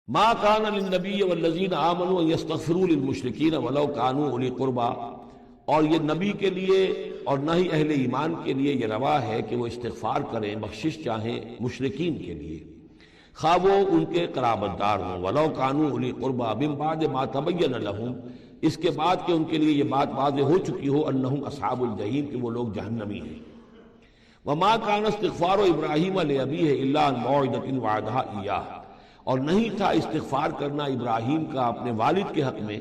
ما کان للنبی والذین آمنوا ان یستغفروا للمشرکین ولو کانوا اولی قربا، اور یہ نبی کے لیے اور نہ ہی اہل ایمان کے لیے یہ روا ہے کہ وہ استغفار کریں، بخشش چاہیں مشرکین کے لیے، خواہ وہ ان کے قرابت دار ہوں، ولو کانوا اولی قربا من بعد ما تبین لہم، اس کے بعد کہ ان کے لیے یہ بات واضح ہو چکی ہو انہم اصحاب الجحیم، کہ وہ لوگ جہنمی ہیں۔ وما کان استغفار ابراہیم لابیہ الا عن موعدۃ وعدہا ایاہ، اور نہیں تھا استغفار کرنا ابراہیم کا اپنے والد کے حق میں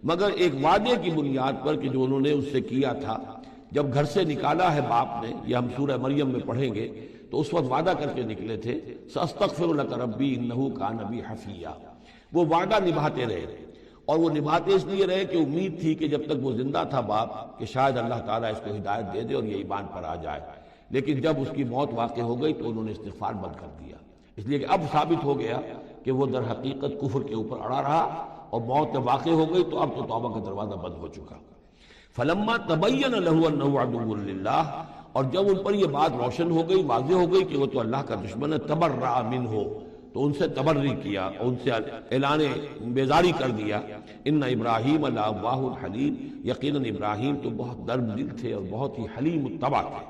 مگر ایک وعدے کی بنیاد پر کہ جو انہوں نے اس سے کیا تھا جب گھر سے نکالا ہے باپ نے، یہ ہم سورہ مریم میں پڑھیں گے، تو اس وقت وعدہ کر کے نکلے تھے سأستغفر لک ربی انہ کان بی حفیہ، وہ وعدہ نبھاتے رہے، اور وہ نبھاتے اس لیے رہے کہ امید تھی کہ جب تک وہ زندہ تھا باپ کہ شاید اللہ تعالیٰ اس کو ہدایت دے دے اور یہ ایمان پر آ جائے، لیکن جب اس کی موت واقع ہو گئی تو انہوں نے استغفار بند کر دیا، اس لیے کہ اب ثابت ہو گیا کہ وہ در حقیقت کفر کے اوپر اڑا رہا اور موت جب واقع ہو گئی تو اب تو توبہ کا دروازہ بند ہو چکا۔ فلما تبین له انه عدو للہ، اور جب ان پر یہ بات روشن ہو گئی، واضح ہو گئی کہ وہ تو اللہ کا دشمن ہے، تبرأ منہ، تو ان سے تبری کیا، ان سے اعلان بیزاری کر دیا۔ ان ابراہیم لأواہ حلیم، یقیناً ابراہیم تو بہت نرم دل تھے اور بہت ہی حلیم متبع تھے۔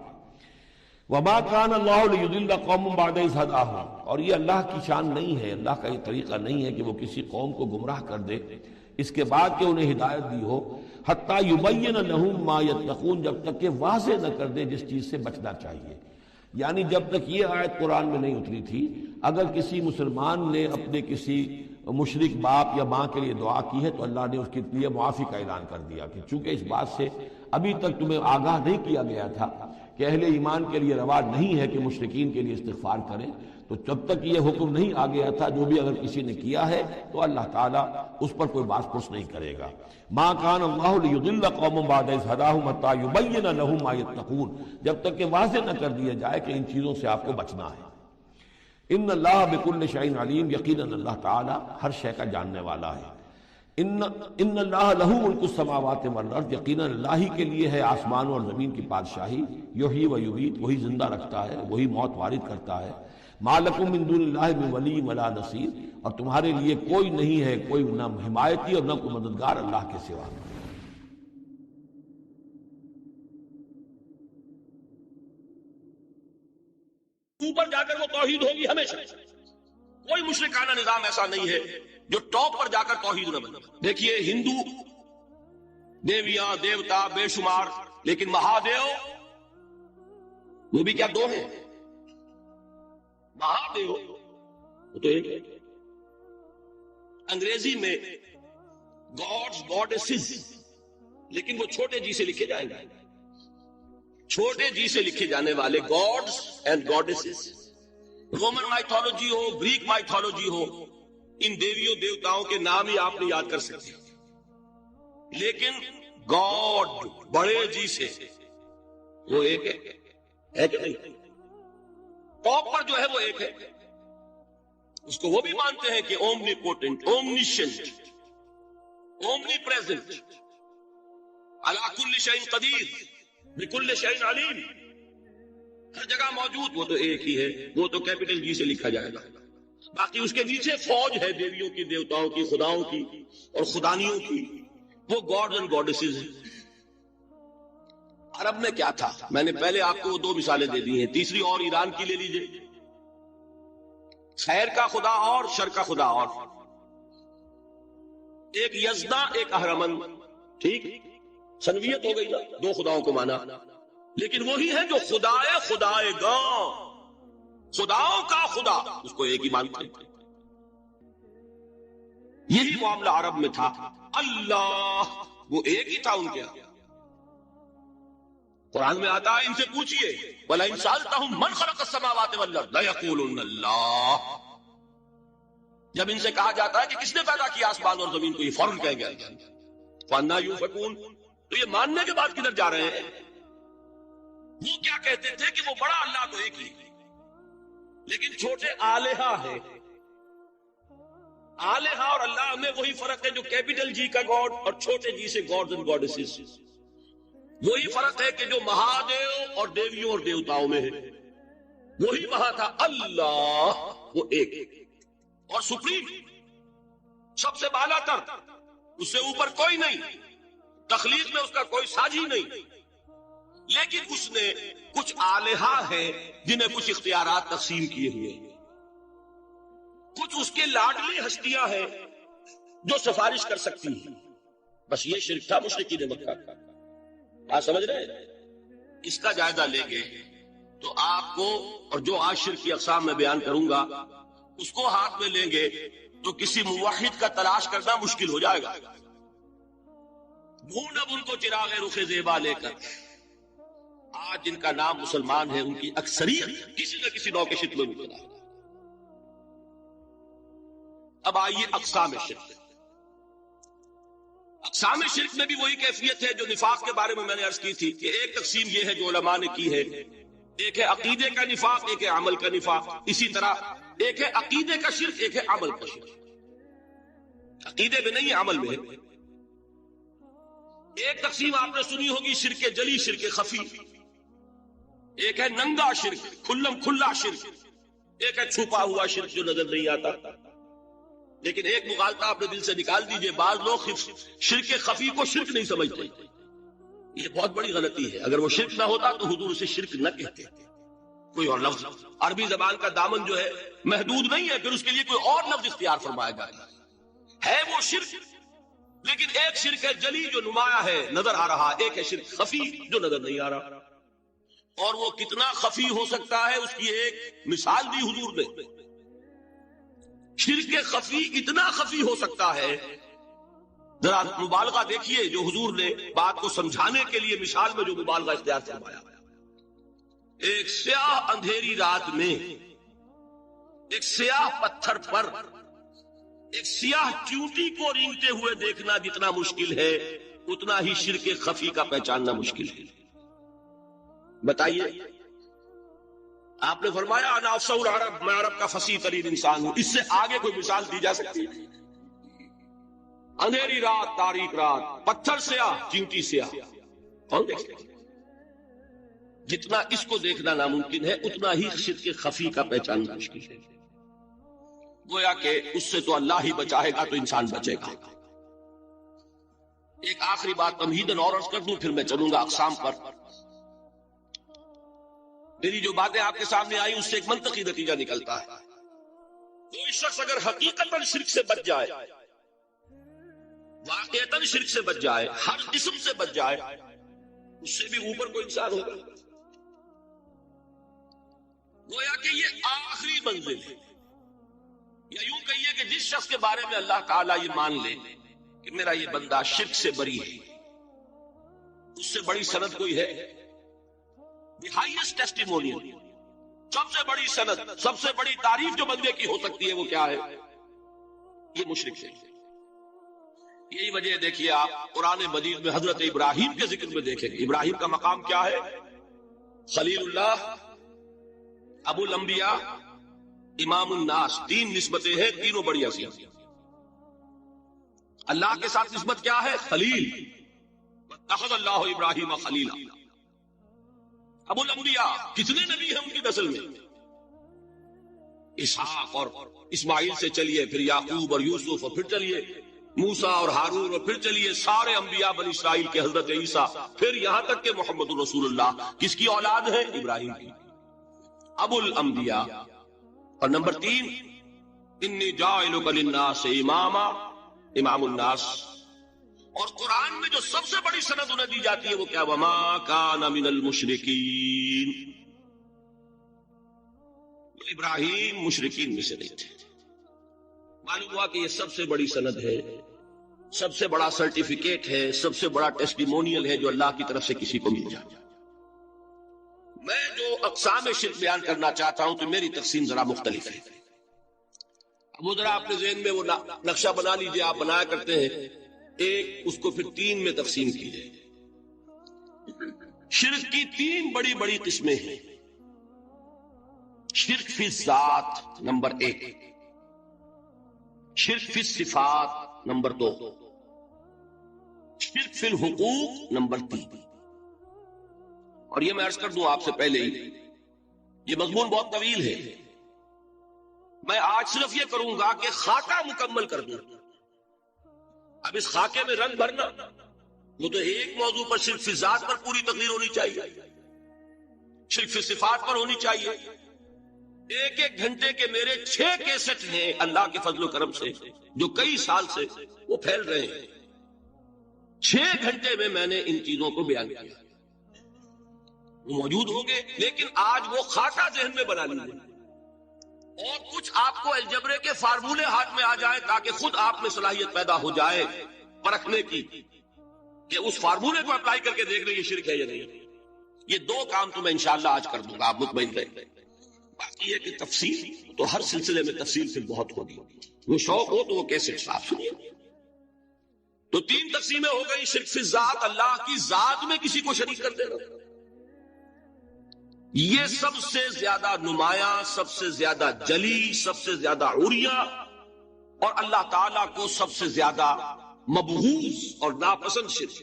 وما کان اللہ لیضل قوما بعد اذ ھداھم، اور یہ اللہ کی شان نہیں ہے، اللہ کا یہ طریقہ نہیں ہے کہ وہ کسی قوم کو گمراہ کر دے اس کے بعد کہ انہیں ہدایت دی ہو، حتی یبین لہم ما یتقون، جب تک کہ واضح نہ کر دے جس چیز سے بچنا چاہیے۔ یعنی جب تک یہ آیت قرآن میں نہیں اتری تھی، اگر کسی مسلمان نے اپنے کسی مشرک باپ یا ماں کے لیے دعا کی ہے تو اللہ نے اس کے لیے معافی کا اعلان کر دیا کہ چونکہ اس بات سے ابھی تک تمہیں آگاہ نہیں کیا گیا تھا کہ اہل ایمان کے لیے روا نہیں ہے کہ مشرکین کے لیے استغفار کریں، تو جب تک یہ حکم نہیں آ گیا تھا جو بھی اگر کسی نے کیا ہے تو اللہ تعالیٰ اس پر کوئی باس پرس نہیں کرے گا۔ ما کان اللہ لیضل قوما بعد اذ ھداھم حتی یبین لہم ما یتقون، جب تک کہ واضح نہ کر دیا جائے کہ ان چیزوں سے آپ کو بچنا ہے۔ ان اللہ بکل شیء علیم، یقیناً اللہ تعالیٰ ہر شے کا جاننے والا ہے۔ ان اللہ لہ ملک السماوات والارض، یقیناً اللہ ہی کے لیے ہے آسمانوں اور زمین کی بادشاہی، یحیی و یمیت، وہی زندہ رکھتا ہے، وہی موت وارد کرتا ہے۔ ما لکم من دون اللہ من ولی ولا نصیر، اور تمہارے لیے کوئی نہیں ہے، کوئی نہ حمایتی اور نہ کوئی مددگار اللہ کے سوا۔ اوپر جا کر وہ توحید ہوگی ہمیشہ، کوئی مشرکانہ نظام ایسا نہیں ہے جو ٹاپ پر جا کر توحید نہ بنے۔ دیکھیے ہندو دیویاں دیوتا بے شمار، لیکن مہادیو وہ بھی کیا دو ہیں؟ مہادیو وہ تو ایک ہے۔ انگریزی میں گاڈز گاڈیسز، لیکن وہ چھوٹے جی سے لکھے جائیں گے، چھوٹے جی سے لکھے جانے والے gods and goddesses. Roman mythology ہو، گریک مائتھولوجی ہو، ان دیویوں دیوتاؤں کے نام ہی آپ نہیں یاد کر سکتے، لیکن گاڈ بڑے جی سے وہ ایک ہے کہ نہیں؟ ٹاپ پر جو ہے وہ ایک ہے، اس کو وہ بھی مانتے ہیں کہ اومنی پوٹنٹ، اومنیشنٹ، اومنی پریزنٹ، علی کل شیء قدیر، بکل شیء علیم، ہر جگہ موجود، وہ تو ایک ہی ہے، وہ تو کیپٹل جی سے لکھا جائے گا۔ باقی اس کے نیچے فوج ہے دیویوں کی، دیوتاؤں کی، خداؤں کی اور خدانیوں کی، وہ گاڈز اینڈ گاڈیسز ہیں۔ عرب میں کیا تھا؟ میں نے پہلے آپ کو دو مثالیں دے دی ہیں، تیسری اور ایران کی لے لیجئے۔ خیر کا خدا اور شر کا خدا اور، ایک یزدا ایک اہرمن، ٹھیک، سنویت ہو گئی نا، دو خداؤں کو مانا، لیکن وہی ہے جو خدائے خدائے گاں، خداؤں کا خدا، اس کو ایک ہی مانتے ہیں۔ یہی معاملہ عرب میں تھا، اللہ وہ ایک ہی تھا ان کے ہاں۔ قرآن میں آتا ہے ان سے پوچھئے وَلَئِن سَأَلْتَهُم مَّنْ خَلَقَ السَّمَاوَاتِ وَالْأَرْضَ لَيَقُولُنَّ اللَّهُ، جب ان سے کہا جاتا ہے کہ کس نے پیدا کیا آسمان اور زمین کو، یہ فوراً کہہ گیا فَأَنَّىٰ يُؤْفَكُونَ، تو یہ ماننے کے بعد کدھر جا رہے ہیں؟ وہ کیا کہتے تھے کہ وہ بڑا اللہ تو ایک ہی، لیکن چھوٹے آلہہ ہے۔ آلہہ اور اللہ میں وہی فرق ہے جو کیپٹل جی کا گاڈ اور چھوٹے جی سے گاڈز اینڈ گاڈیسز، وہی فرق ہے کہ جو مہادیو اور دیویوں اور دیوتاؤں میں ہے، وہی وہاں تھا۔ اللہ وہ ایک اور سپریم، سب سے بالا تر، اس سے اوپر کوئی نہیں، تخلیق میں اس کا کوئی ساجی نہیں، لیکن اس نے کچھ آلہہ ہیں جنہیں کچھ اختیارات تقسیم کیے ہوئے ہیں، کچھ اس کے لاڈلی ہستیاں ہیں جو سفارش کر سکتی ہیں۔ بس یہ شرک تھا مشرکین مکہ کا۔ آپ سمجھ رہے ہیں؟ اس کا جائزہ لیں گے تو آپ کو، اور جو آج شرک کی اقسام میں بیان کروں گا اس کو ہاتھ میں لیں گے تو کسی موحد کا تلاش کرنا مشکل ہو جائے گا۔ ڈھونڈ اب ان کو چراغ رخ زیبا لے کر، آج جن کا نام مسلمان ہے ان کی اکثریت کسی نہ کسی نوع کے شرک میں مبتلا ہے۔ اب آئیے اقسام شرک۔ اقسام شرک میں بھی وہی کیفیت ہے جو نفاق کے بارے میں نے عرض کی تھی کہ ایک تقسیم یہ ہے جو علماء نے کی ہے، ایک ہے عقیدے کا نفاق، ایک ہے عمل کا نفاق۔ اسی طرح ایک ہے عقیدے کا شرک، ایک ہے عمل کا شرک۔ عقیدے میں نہیں، عمل میں ہے۔ ایک تقسیم آپ نے سنی ہوگی شرک جلی، شرک خفی۔ ایک ہے ننگا شرک، کھلم کھلا شرک۔ ایک ہے چھپا ہوا شرک جو نظر نہیں آتا۔ لیکن ایک مغالطہ آپ نے دل سے نکال دیجئے، بعض لوگ شرک خفی کو شرک نہیں سمجھتے، یہ بہت بڑی غلطی ہے۔ اگر وہ شرک نہ ہوتا تو حضور اسے شرک نہ کہتے، کوئی اور لفظ۔ عربی زبان کا دامن جو ہے محدود نہیں ہے، پھر اس کے لیے کوئی اور لفظ اختیار فرمایا گیا ہے وہ شرک۔ لیکن ایک شرک ہے جلی جو نمایاں ہے، نظر آ رہا، ایک ہے شرک خفی جو نظر نہیں آ رہا۔ اور وہ کتنا خفی ہو سکتا ہے اس کی ایک مثال دی حضور نے۔ شرک خفی اتنا خفی ہو سکتا ہے، ذرا مبالغہ دیکھیے جو حضور نے بات کو سمجھانے کے لیے مثال میں جو مبالغہ اختیار فرمایا۔ ایک سیاہ اندھیری رات میں ایک سیاہ پتھر پر ایک سیاہ چیونٹی کو رینگتے ہوئے دیکھنا جتنا مشکل ہے، اتنا ہی شرک خفی کا پہچاننا مشکل ہے۔ بتائیے، آپ نے فرمایا انا افصح العرب، میں عرب کا فصیح ترین انسان ہوں، اس سے آگے کوئی مثال دی جا سکتی ہے؟ اندھیری رات، تاریک رات، پتھر سیاہ، چیونٹی سیاہ، کون دیکھ سکتا؟ جتنا اس کو دیکھنا ناممکن ہے اتنا ہی شرک خفی کا پہچاننا مشکل ہے۔ گویا کہ اس سے تو اللہ ہی بچائے گا تو انسان بچے گا۔ ایک آخری بات تمہیداً اور عرض کر دوں، پھر میں چلوں گا اقسام پر۔ میری جو باتیں آپ کے سامنے آئی اس سے ایک منطقی نتیجہ نکلتا ہے، کوئی شخص اگر حقیقتاً شرک سے بچ جائے، واقعتاً شرک سے بچ جائے، ہر قسم سے بچ جائے، اس سے بھی اوپر کوئی انسان ہوگا۔ گویا کہ یہ آخری منزل ہے، یا یوں کہیے کہ جس شخص کے بارے میں اللہ تعالیٰ یہ مان لے کہ میرا یہ بندہ شرک سے بری ہے، اس سے بڑی سند کوئی ہے؟ دی ہائیسٹ ٹیسٹیمونیل، سب سے بڑی سند، سب سے بڑی تعریف جو بندے کی ہو سکتی ہے وہ کیا ہے؟ یہ مشرک ہے۔ یہی وجہ دیکھیے آپ قرآن مجید میں حضرت ابراہیم کے ذکر میں دیکھیں گے، ابراہیم کا مقام کیا ہے؟ خلیل اللہ، ابو الانبیاء، امام الناس، تین نسبتیں ہیں، تینوں بڑی عظیم۔ اللہ کے ساتھ نسبت کیا ہے؟ خلیل، اتخذ اللہ ابراہیم خلیلا۔ ابو الانبیاء، کتنے نبی ہیں ان کی نسل میں؟ اسحاق اور اسماعیل سے چلیے، پھر یعقوب اور یوسف، اور پھر چلیے موسیٰ اور ہارون، اور پھر چلیے سارے انبیاء بنی اسرائیل کے حضرت عیسیٰ، پھر یہاں تک کہ محمد رسول اللہ کس کی اولاد ہے؟ ابراہیم کی، ابو الانبیاء۔ اور نمبر 3، انی جاعلک للناس اماما، امام الناس۔ اور قرآن میں جو سب سے بڑی سند انہیں دی جاتی ہے وہ کیا؟ وما کان من المشرکین، ابراہیم مشرکین میں سے نہیں تھے۔ معلوم ہوا کہ یہ سب سے بڑی سند ہے، سب سے بڑا سرٹیفکیٹ ہے، سب سے بڑا ٹیسٹیمونیل ہے جو اللہ کی طرف سے کسی کو مل جائے۔ میں جو اقسام شرک بیان کرنا چاہتا ہوں تو میری تقسیم ذرا مختلف ہے۔ اب وہ ذرا اپنے ذہن میں وہ نقشہ بنا لیجئے، آپ بنایا کرتے ہیں ایک، اس کو پھر 3 میں تقسیم کیجئے۔ شرک کی 3 بڑی بڑی قسمیں ہیں۔ شرک فی الذات نمبر 1، شرک فی الصفات نمبر 2، شرک فی الحقوق نمبر 3۔ اور یہ میں عرض کر دوں آپ سے پہلے ہی، یہ مضمون بہت طویل ہے، میں آج صرف یہ کروں گا کہ خاکہ مکمل کر دوں اب اس خاکے میں رنگ بھرنا، وہ تو ایک موضوع پر صرف فی ذات پر پوری تقریر ہونی چاہیے، صرف فی صفات پر ہونی چاہیے۔ ایک ایک گھنٹے کے میرے 6 کیسٹ ہیں اللہ کے فضل و کرم سے، جو کئی سال سے وہ پھیل رہے ہیں۔ 6 گھنٹے میں نے ان چیزوں کو بیان کیا، وہ موجود ہوں گے، لیکن آج وہ خاکہ ذہن میں بنا لیجیے، اور کچھ آپ کو الجبرے کے فارمولے ہاتھ میں آ جائے تاکہ خود آپ میں صلاحیت پیدا ہو جائے پرکھنے کی کہ اس فارمولے کو اپلائی کر کے دیکھ لیں یہ شرک ہے یا نہیں۔ یہ 2 کام تو میں انشاءاللہ آج کر دوں گا، آپ مطمئن رہیں۔ باقی یہ کہ تفصیل تو ہر سلسلے میں تفصیل پھر بہت ہوگی، وہ شوق ہو تو وہ کیسے صاف سنیے۔ تو 3 تقسیمیں ہو گئی، شرک فی ذات، اللہ کی ذات میں کسی کو شریک کر دینا، یہ سب سے زیادہ نمایاں، سب سے زیادہ جلی، سب سے زیادہ عریاں، اور اللہ تعالیٰ کو سب سے زیادہ مبغوض اور ناپسند شرک۔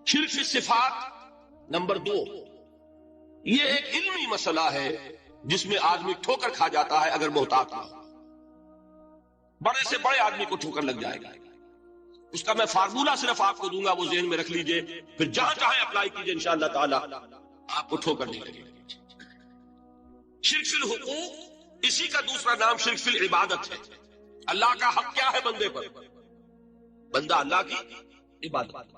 شرک فی صفات نمبر 2، یہ ایک علمی مسئلہ ہے جس میں آدمی ٹھوکر کھا جاتا ہے اگر محتاط نہ ہو۔ بڑے سے بڑے آدمی کو ٹھوکر لگ جائے گا، اس کا میں فارمولہ صرف آپ کو دوں گا، وہ ذہن میں رکھ لیجئے، پھر جہاں چاہے اپلائی کیجئے، انشاءاللہ تعالی آپ کو ٹھوکر نہیں لگے گی۔ شرک فی الحقوق، اسی کا دوسرا نام شرک فی العبادت ہے۔ اللہ کا حق کیا ہے بندے پر؟ بندہ اللہ کی عبادت،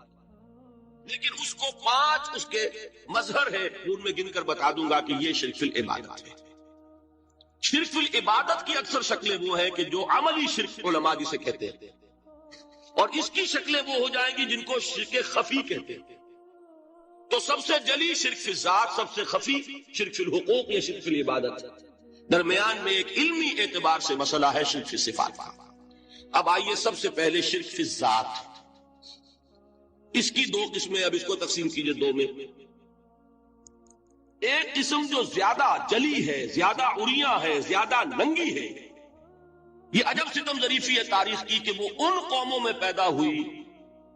لیکن اس کو 5 اس کے مظہر ہے، ان میں گن کر بتا دوں گا کہ یہ شرک فی العبادت ہے۔ شرک فی العبادت کی اکثر شکلیں وہ ہیں کہ جو عملی شرک علماء جسے کہتے ہیں، اور اس کی شکلیں وہ ہو جائیں گی جن کو شرک خفی کہتے ہیں۔ تو سب سے جلی شرک فی ذات، سب سے خفی شرک فی الحقوق یا شرک فی العبادت، درمیان میں ایک علمی اعتبار سے مسئلہ ہے شرک فی صفات کا۔ اب آئیے سب سے پہلے شرک فی ذات، اس کی 2 قسمیں، اب اس کو تقسیم کیجئے 2 میں۔ ایک قسم جو زیادہ جلی ہے، زیادہ عریاں ہے، زیادہ ننگی ہے، یہ عجب ستم ظریفی ہے تاریخ کی کہ وہ ان قوموں میں پیدا ہوئی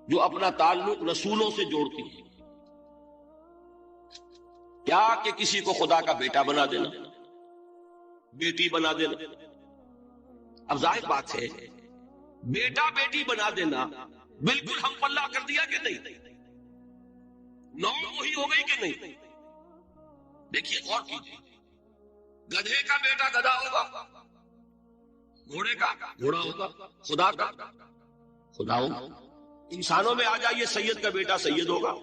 جو اپنا تعلق رسولوں سے جوڑتی ہیں۔ کیا کہ کسی کو خدا کا بیٹا بنا دینا، بیٹی بنا دینا۔ اب ظاہر بات ہے، بیٹا بیٹی بنا دینا بالکل ہم پلہ کر دیا کہ نہیں؟ نو وہی ہو گئی کہ نہیں؟ دیکھیے غور کیجیے، گدھے کا بیٹا گدھا ہوگا، گھوڑے کا گھوڑا ہوگا، خدا کا خدا ہوگا۔ انسانوں میں آ جائیے، سید کا بیٹا سید ہوگا،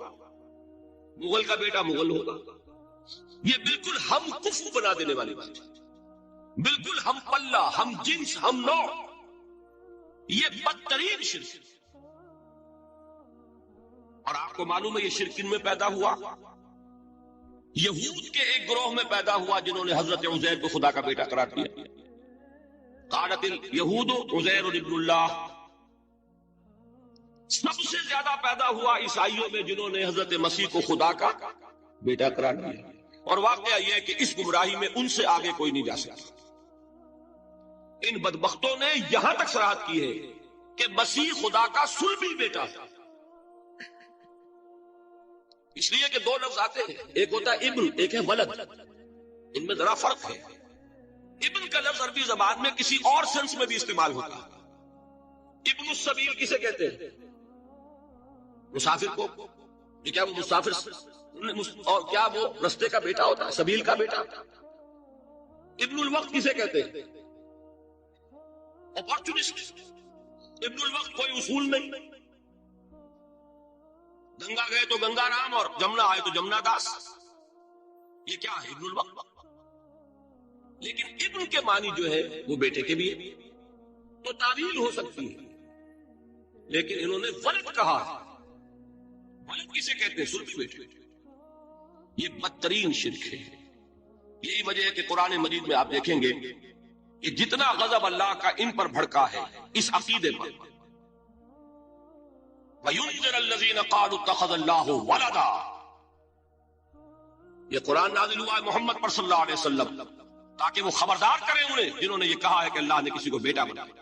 مغل کا بیٹا مغل ہوگا۔ یہ بالکل ہم کفو بنا دینے والی بات ہے، بالکل ہم پلہ، ہم جنس، ہم نوع، یہ بدترین شرک۔ اور آپ کو معلوم ہے یہ شرک کن میں پیدا ہوا؟ یہود کے ایک گروہ میں پیدا ہوا جنہوں نے حضرت عزیر کو خدا کا بیٹا قرار دیا۔ قالت الیہود عزیر ابن اللہ۔ سب سے زیادہ پیدا ہوا عیسائیوں میں جنہوں نے حضرت مسیح کو خدا کا بیٹا قرار دیا، اور واقعہ یہ ہے کہ اس گمراہی میں ان سے آگے کوئی نہیں جا سکتا۔ ان بدبختوں نے یہاں تک صراحت کی ہے کہ مسیح خدا کا صلبی بیٹا ہے، اس لیے کہ 2 لفظ آتے ہیں، ایک ہوتا ہے ابن، ایک ہے ولد، ان میں ذرا فرق ہے۔ ابن کا لفظ عربی زبان میں کسی اور سینس میں بھی استعمال ہوتا ہے۔ ابن السبیل کسے کہتے ہیں؟ مسافر کو۔ کیا وہ مسافر اور کیا وہ رستے کا بیٹا ہوتا ہے، سبیل کا بیٹا؟ ابن الوقت کسے کہتے ہیں؟ اپارچونسٹ۔ ابن الوقت کوئی اصول نہیں، گنگا گئے تو گنگا رام اور جمنا آئے تو جمنا داس، یہ کیا ہے؟ ابن الوقت۔ لیکن ابن کے معنی جو ہے وہ بیٹے کے بھی ہے، تو تعویل ہو سکتی ہے، لیکن انہوں نے ولد کہا ہے۔ ولد کسے کہتے ہیں؟ صلبی بیٹے۔ یہ بدترین شرک ہے۔ یہی وجہ ہے کہ قرآن مجید میں آپ دیکھیں گے کہ جتنا غضب اللہ کا ان پر بھڑکا ہے اس عقیدے پر، وَيُنذِرَ الَّذِينَ قَالُوا اتَّخَذَ اللَّهُ وَلَدًا، یہ قرآن نازل ہوا ہے محمد پر صلی اللہ علیہ وسلم تاکہ وہ خبردار کریں انہیں جنہوں نے یہ کہا ہے کہ اللہ نے کسی کو بیٹا بنایا۔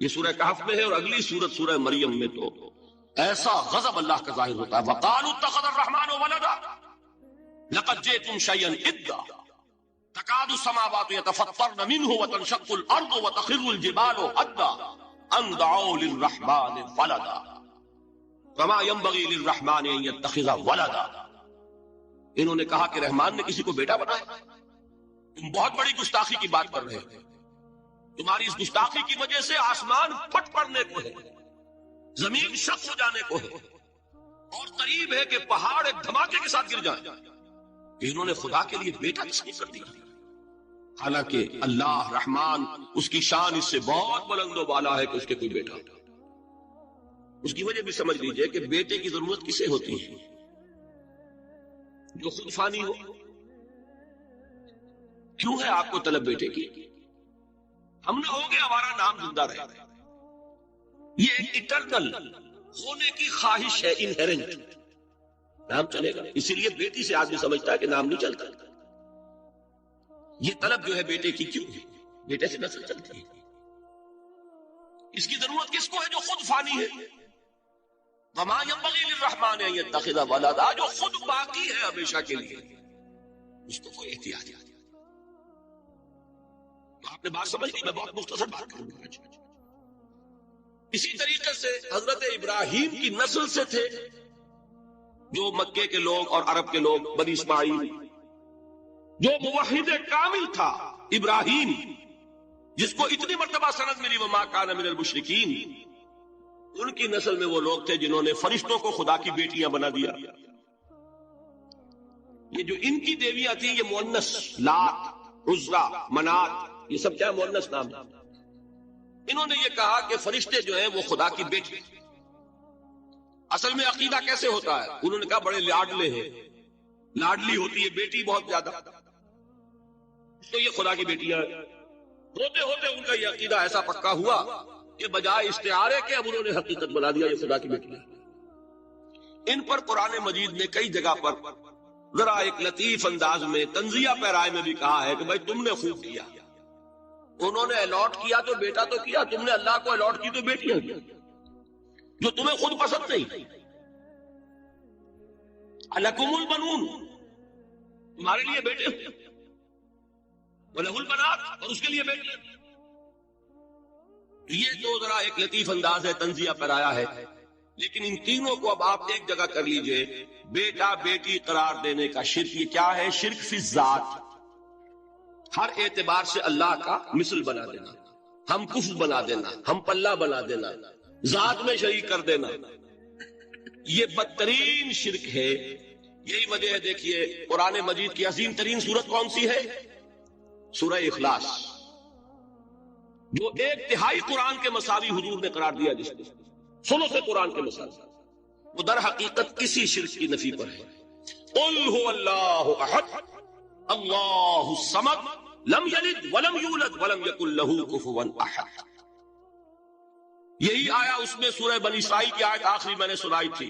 یہ سورہ کہف میں ہے، اور اگلی سورت سورہ مریم میں تو ایسا غضب اللہ کا ظاہر ہوتا ہے، وَقَالُوا اتَّخَذَ الرَّحْمَنُ وَلَدًا لَقَدْ جِئْتُمْ شَيْئًا إِدًّا۔ تکاد السماوات یتفطرن منہ وتنشق الارض وتخر الجبال حدا ان دعوا للرحمن ولدا وما ينبغي للرحمن ان يتخذ ولدا. انہوں نے کہا کہ رحمان نے کسی کو بیٹا بنایا. تم بہت بڑی گستاخی کی بات کر رہے ہو. تمہاری اس گستاخی کی وجہ سے آسمان پھٹ پڑنے کو ہے, زمین شق ہو جانے کو ہے, اور قریب ہے کہ پہاڑ ایک دھماکے کے ساتھ گر جائیں. کہ انہوں نے خدا کے لیے بیٹا تصنیف کر دیا, حالانکہ اللہ رحمان اس کی شان اس سے بہت بلند و بالا ہے کہ اس کے کوئی بیٹا. اس کی وجہ بھی سمجھ لیجئے کہ بیٹے کی ضرورت کسے ہوتی ہے؟ جو خود فانی ہو. کیوں ہے آپ کو طلب بیٹے کی؟ ہم نہ ہو گے ہمارا نام زندہ رہے. یہ ایک اٹرنل ہونے کی خواہش ہے, انہیرنٹ. نام چلے گا, اسی لیے بیٹی سے آدمی سمجھتا ہے کہ نام نہیں چلتا. یہ طلب جو ہے بیٹے کی کیوں ہے؟ بیٹے سے نسل چلتی ہے. اس کی ضرورت کس کو ہے؟ جو خود فانی ہے. وما ينبغي للرحمن ان يتخذ ولدا, جو خود باقی ہے ہمیشہ کے لیے, اس کو کوئی احتیاج نہیں. آپ نے بات سمجھ لی؟ میں بہت مختصر بات کروں گا. اسی طریقے سے حضرت ابراہیم کی نسل سے تھے جو مکے کے لوگ اور عرب کے لوگ, بنی اسماعیل. جو موحد کامل تھا ابراہیم, جس کو اتنی مرتبہ سند ملی وما کان من المشرکین, ان کی نسل میں وہ لوگ تھے جنہوں نے فرشتوں کو خدا کی بیٹیاں بنا دیا. یہ جو ان کی دیویاں تھیں یہ مؤنث, لات, عزا, منات, یہ سب کیا مؤنث نام ہے. انہوں نے یہ کہا کہ فرشتے جو ہیں وہ خدا کی بیٹی. اصل میں عقیدہ کیسے ہوتا ہے؟ انہوں نے کہا بڑے لاڈلے ہیں, لاڈلی ہوتی ہے بیٹی بہت زیادہ, تو یہ خدا کی بیٹیاں. ہوتے ہوتے ان کا یہ عقیدہ ایسا پکا ہوا کہ بجائے استعارے کے اب انہوں نے حقیقت بنا دیا یہ خدا کی بیٹیاں. ان پر قرآن مجید نے کئی جگہ پر ذرا ایک لطیف انداز میں تنزیہ پیرائے میں بھی کہا ہے کہ بھائی تم نے خوب کیا. انہوں نے الاٹ کیا تو بیٹا تو کیا, تم نے اللہ کو الاٹ کی تو بیٹیاں کیا جو تمہیں خود پسند نہیں. الکم البنون, تمہارے لیے بیٹے, وَلَهُ الْبَنَاتُ, اور اس کے لیے بیٹے. یہ تو ذرا ایک لطیف انداز ہے, تنزیہ پر آیا ہے. لیکن ان تینوں کو اب آپ ایک جگہ کر لیجئے. بیٹا بیٹی قرار دینے کا شرک, یہ کیا ہے؟ شرک فی الذات, ہر اعتبار سے اللہ کا مثل بنا دینا, ہم کف بنا دینا, ہم پلہ بنا دینا, ذات میں شریک کر دینا. یہ بدترین شرک ہے. یہی وجہ ہے, دیکھیے قرآن مجید کی عظیم ترین سورت کون سی ہے؟ سورہ اخلاص, جو ایک تہائی قرآن کے مساوی حضور نے قرار دیا, جس کو سنو سے قرآن کے مساوی, وہ در حقیقت اسی شرک کی نفی پر ہے. قل هو اللہ احد اللہ الصمد لم یلد ولم یولد ولم یکن له کفوا احد. یہی آیا اس میں سورہ بنی اسرائیل کی آیت آخری میں نے سنائی تھی.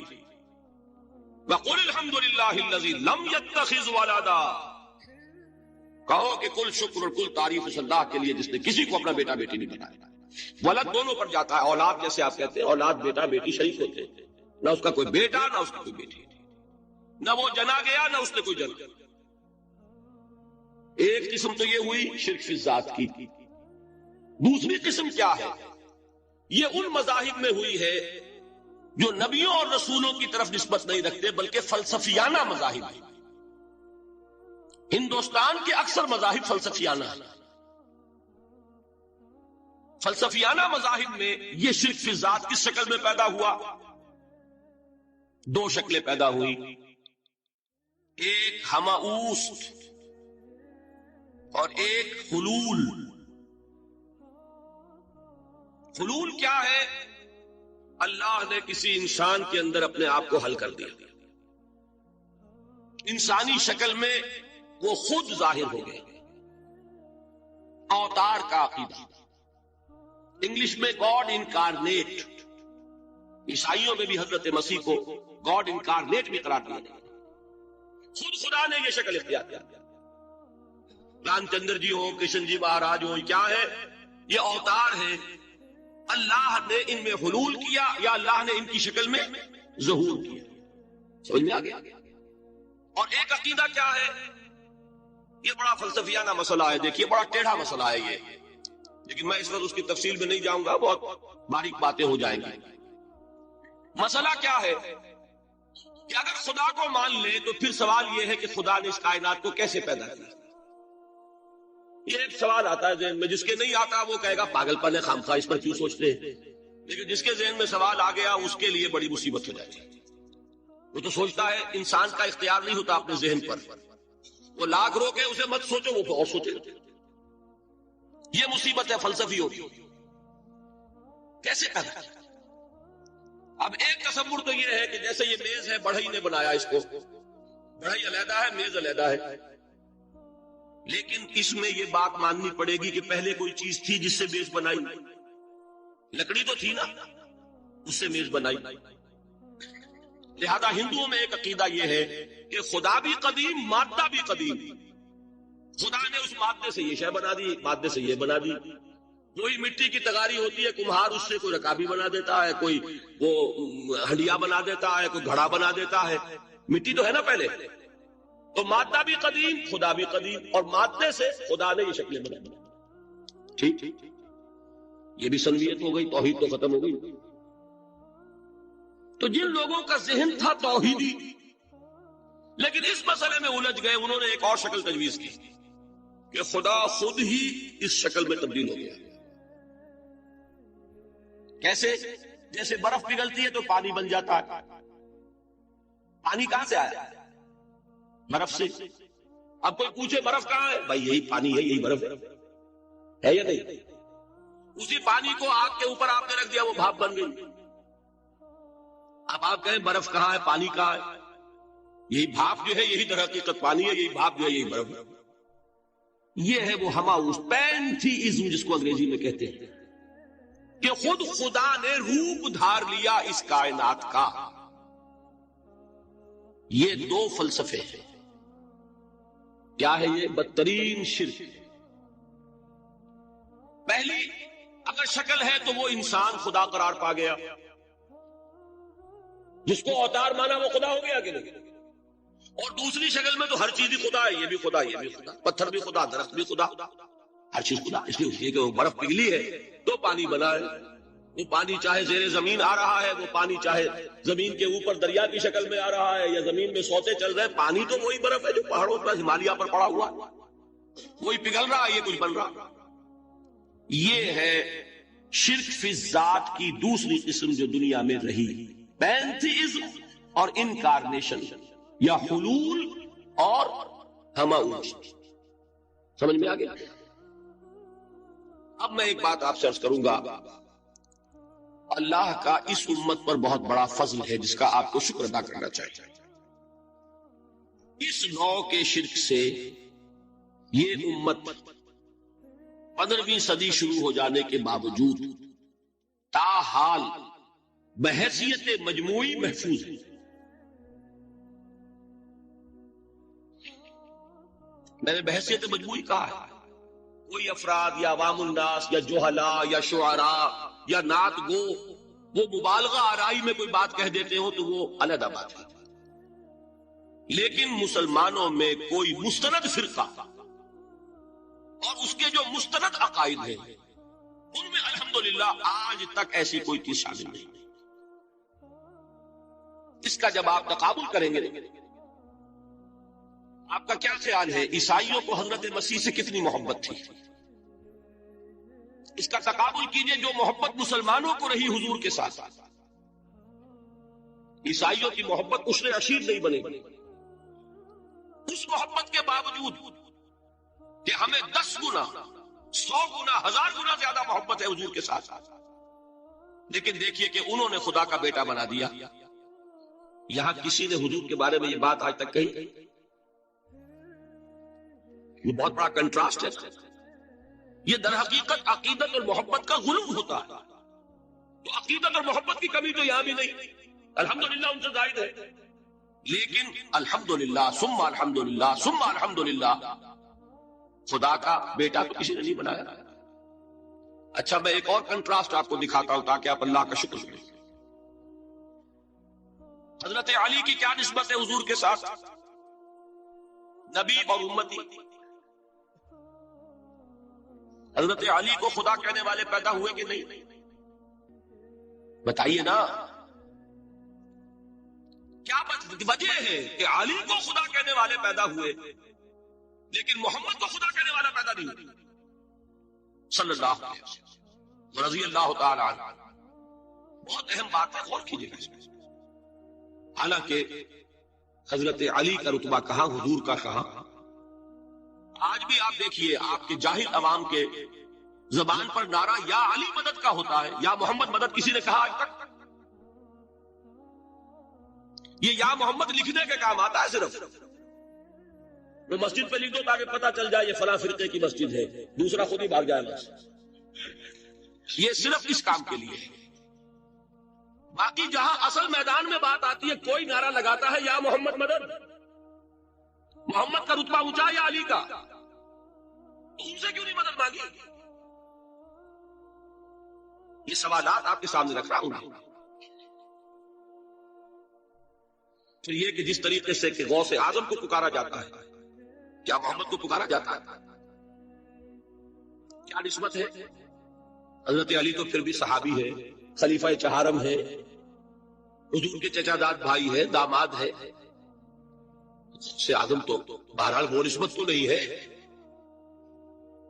وَقُلِ الْحَمْدُ لِلَّهِ الَّذِي لَمْ يَتَّخِذْ وَلَدًا, کہو کہ کل شکر اور کل تعریف اس اللہ کے لیے جس نے کسی کو اپنا بیٹا بیٹی نہیں بنایا. ولد دونوں پر جاتا ہے, اولاد جیسے آپ کہتے ہیں, اولاد بیٹا بیٹی شریک ہوتے ہیں, نہ اس کا کوئی بیٹا نہ اس کی کوئی بیٹی, نہ وہ جنا گیا نہ اس نے کوئی جنا. ایک قسم تو یہ ہوئی شرک فی الذات کی. دوسری قسم کیا ہے؟ یہ ان مذاہب میں ہوئی ہے جو نبیوں اور رسولوں کی طرف نسبت نہیں رکھتے بلکہ فلسفیانہ مذاہب ہیں. ہندوستان کے اکثر مذاہب فلسفیانہ ہیں. فلسفیانہ مذاہب میں یہ شرک فی الذات کس شکل میں پیدا ہوا؟ دو شکلیں پیدا ہوئی. ایک ہماؤست اور ایک حلول. حلول کیا ہے؟ اللہ نے کسی انسان کے اندر اپنے آپ کو حل کر دیا, انسانی شکل میں وہ خود ظاہر ہو گئے. اوتار کا عقیدہ, انگلش میں گاڈ انکارنیٹ. عیسائیوں میں بھی حضرت مسیح کو گاڈ انکارنیٹ بھی قرار دیا گیا. خود خدا نے یہ شکل اختیار کیا. رام چندر جی ہو, کرشن جی مہاراج ہو, کیا ہے یہ اوتار ہے. اللہ نے ان میں حلول کیا یا اللہ نے ان کی شکل میں ظہور کیا. سمجھ میں آ گیا؟ اور ایک عقیدہ کیا ہے یہ بڑا فلسفیانہ مسئلہ ہے، دیکھیے بڑا ٹیڑھا مسئلہ ہے یہ، لیکن میں اس وقت اس کی تفصیل میں نہیں جاؤں گا، بہت باریک باتیں ہو جائیں گی۔ مسئلہ کیا ہے کہ اگر خدا کو مان لے تو پھر سوال یہ ہے کہ خدا نے اس کائنات کو کیسے پیدا کیا؟ یہ ایک سوال آتا ہے ذہن میں، جس کے نہیں آتا وہ کہے گا پاگل پن ہے، خامخواہ اس پر کیوں سوچتے ہیں، لیکن جس کے ذہن میں سوال آ گیا اس کے لیے بڑی مصیبت ہو جاتی ہے۔ وہ تو سوچتا ہے، انسان کا اختیار نہیں ہوتا اپنے ذہن پر، وہ لاکھ روکے اسے مت سوچو، وہ اور سوچے۔ یہ مصیبت ہے فلسفی ہوتی، کیسے پیدا کیا؟ اب ایک تصور تو یہ ہے کہ جیسے یہ میز ہے، بڑھئی نے بنایا اس کو، بڑھئی علیحدہ ہے، میز علیحدہ ہے، لیکن اس میں یہ بات ماننی پڑے گی کہ پہلے کوئی چیز تھی جس سے میز بنائی، لکڑی تو تھی نا، اس سے میز بنائی۔ لہذا ہندوؤں میں ایک عقیدہ یہ ہے کہ خدا بھی قدیم، مادہ بھی قدیم، خدا نے اس مادے سے یہ شے بنا دی، مادے سے یہ بنا دی۔ کوئی مٹی کی تغاری ہوتی ہے، کمہار اس سے کوئی رکابی بنا دیتا ہے، کوئی وہ ہنڈیا بنا دیتا ہے، کوئی گھڑا بنا دیتا ہے، مٹی تو ہے نا پہلے۔ تو مادہ بھی قدیم، خدا بھی قدیم، اور مادے سے خدا نے یہ شکلیں بنا دی۔ ٹھیک، یہ بھی سنویت ہو گئی، توحید تو ختم ہو گئی۔ تو جن لوگوں کا ذہن تھا توحیدی، لیکن اس مسئلے میں الجھ گئے، انہوں نے ایک اور شکل تجویز کی کہ خدا خود ہی اس شکل میں تبدیل ہو گیا۔ کیسے؟ جیسے برف پگھلتی ہے تو پانی بن جاتا ہے۔ پانی کہاں سے آیا؟ برف سے۔ اب کوئی پوچھے برف کہاں ہے؟ بھائی یہی پانی ہے، یہی برف ہے یا نہیں؟ اسی پانی کو آگ کے اوپر آپ نے رکھ دیا، وہ بھاپ بن گئی۔ اب آپ کہیں برف کہاں ہے، پانی کہاں ہے؟ یہی بھاپ جو ہے یہی در حقیقت پانی ہے، یہی بھاپ جو ہے یہی برف ہے۔ یہ ہے وہ ہماؤس پینتھیزم جس کو انگریزی میں کہتے ہیں، کہ خود خدا نے روپ دھار لیا اس کائنات کا۔ یہ دو فلسفے ہیں۔ کیا ہے یہ؟ بدترین شرک۔ پہلی، اگر شکل ہے تو وہ انسان خدا قرار پا گیا، جس کو اوتار مانا وہ خدا ہو گیا کہ نہیں؟ اور دوسری شکل میں تو ہر چیز ہی خدا ہے، یہ بھی خدا، یہ بھی خدا، پتھر بھی خدا، درخت بھی خدا، ہر چیز خدا۔ اس لیے کہ وہ برف پگھلی ہے تو پانی بنا ہے۔ وہ پانی چاہے زیر زمین آ رہا ہے، وہ پانی چاہے زمین کے اوپر دریا کی شکل میں آ رہا ہے، یا زمین میں سوتے چل رہے ہیں، پانی تو وہی برف ہے جو پہاڑوں پر ہمالیہ پر پڑا ہوا ہے، وہی پگھل رہا ہے، یہ کچھ بن رہا۔ یہ ہے شرک فی الذات کی دوسری قسم جو دنیا میں رہی، پینتھیزم اور انکارنیشن، یا حلول اور ہماؤس۔ سمجھ میں آ گیا؟ اب میں ایک بات آپ سے عرض کروں گا، اللہ کا اس امت پر بہت بڑا فضل ہے جس کا آپ کو شکر ادا کرنا چاہیے۔ اس نوع کے شرک سے یہ امت 15ویں صدی شروع ہو جانے کے باوجود تاحال بحیثیت مجموعی محفوظ ہے۔ میں نے بحیثیت مجموعی کہا ہے، کوئی افراد یا عوام الناس یا جوہلاء یا شعراء یا نعت گو وہ مبالغہ آرائی میں کوئی بات کہہ دیتے ہو تو وہ علیحدہ بات ہے، لیکن مسلمانوں میں کوئی مستند فرقہ اور اس کے جو مستند عقائد ہیں ان میں الحمدللہ آج تک ایسی کوئی چیز شامل نہیں۔ اس کا جب آپ تقابل کریں گے، آپ کا کیا خیال ہے عیسائیوں کو حضرت مسیح سے کتنی محبت تھی؟ اس کا تقابل کیجئے جو محبت مسلمانوں کو رہی حضور کے ساتھ۔ عیسائیوں کی محبت عشر عشیر نہیں بنے گی، اس محبت کے باوجود کہ ہمیں 10 گنا 100 گنا 1000 گنا زیادہ محبت ہے حضور کے ساتھ، لیکن دیکھیے کہ انہوں نے خدا کا بیٹا بنا دیا۔ یہاں کسی نے حضور کے بارے میں یہ بات آج تک کہی؟ یہ بہت بڑا کنٹراسٹ ہے۔ یہ در حقیقت عقیدت اور محبت کا غلو ہوتا ہے، تو عقیدت اور محبت کی کمی تو یہاں بھی نہیں، الحمدللہ ان سے زائد ہے، لیکن الحمدللہ ثم الحمدللہ ثم الحمدللہ خدا کا بیٹا تو کسی نے نہیں بنایا۔ اچھا میں ایک اور کنٹراسٹ آپ کو دکھاتا ہوں تاکہ آپ اللہ کا شکر کریں۔ حضرت علی کی کیا نسبت ہے حضور کے ساتھ؟ نبی اور امتی۔ حضرت علی کو خدا کہنے والے پیدا ہوئے کہ نہیں؟ بتائیے نا، کیا وجہ ہے کہ علی کو خدا کہنے والے پیدا ہوئے لیکن محمد کو خدا کہنے والا پیدا نہیں ہوئی صلی اللہ علیہ وسلم رضی اللہ تعالی عنہ؟ بہت اہم بات ہے، غور کیجیے گا۔ حالانکہ حضرت علی کا رتبہ کہاں، حضور کا کہاں؟ آج بھی آپ دیکھیے، آپ کے جاہل عوام کے زبان پر نعرہ یا علی مدد کا ہوتا ہے، یا محمد مدد کسی نے کہا آج تک؟ یہ یا محمد لکھنے کے کام آتا ہے صرف، وہ مسجد پہ لکھ دو تاکہ پتہ چل جائے یہ فلاں فرقے کی مسجد ہے، دوسرا خود ہی بھاگ جائے بس۔ یہ صرف اس کام کے لیے ہے۔ باقی جہاں اصل میدان میں بات آتی ہے، کوئی نعرہ لگاتا ہے یا محمد مدد، محمد کا رتبہ اونچا یا علی کا، تو ان سے کیوں نہیں مدد مانگی؟ یہ سوالات آپ کے سامنے رکھ رہا ہوں۔ پھر یہ کہ جس طریقے سے کہ غوث اعظم کو پکارا جاتا ہے، کیا محمد کو پکارا جاتا ہے؟ کیا نسبت ہے؟ حضرت علی تو پھر بھی صحابی ہے، خلیفہ چہارم ہے، حضور کے چچا داد بھائی ہے، داماد ہے۔ غوث اعظم تو بہرحال وہ نسبت تو نہیں ہے۔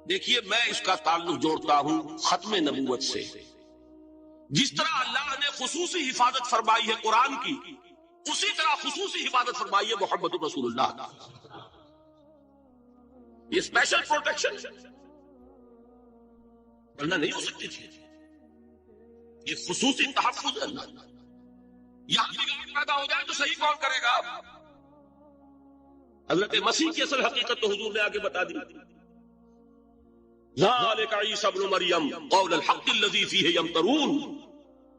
دیکھیے، میں اس کا تعلق جوڑتا ہوں ختم نبوت سے۔ جس طرح اللہ نے خصوصی حفاظت فرمائی ہے قرآن کی، اسی طرح خصوصی حفاظت فرمائی ہے محمد رسول اللہ۔ یہ اسپیشل پروٹیکشن ورنہ نہیں ہو سکتی تھی، یہ خصوصی تحفظ ہے اللہ۔ یہاں بگاڑ پیدا ہو جائے تو صحیح کون کرے گا؟ حضرت مسیح کی اصل حقیقت تو حضور نے آگے بتا دی۔ ذالک عیسی ابن مریم قول الحق الذی فیہ یمترون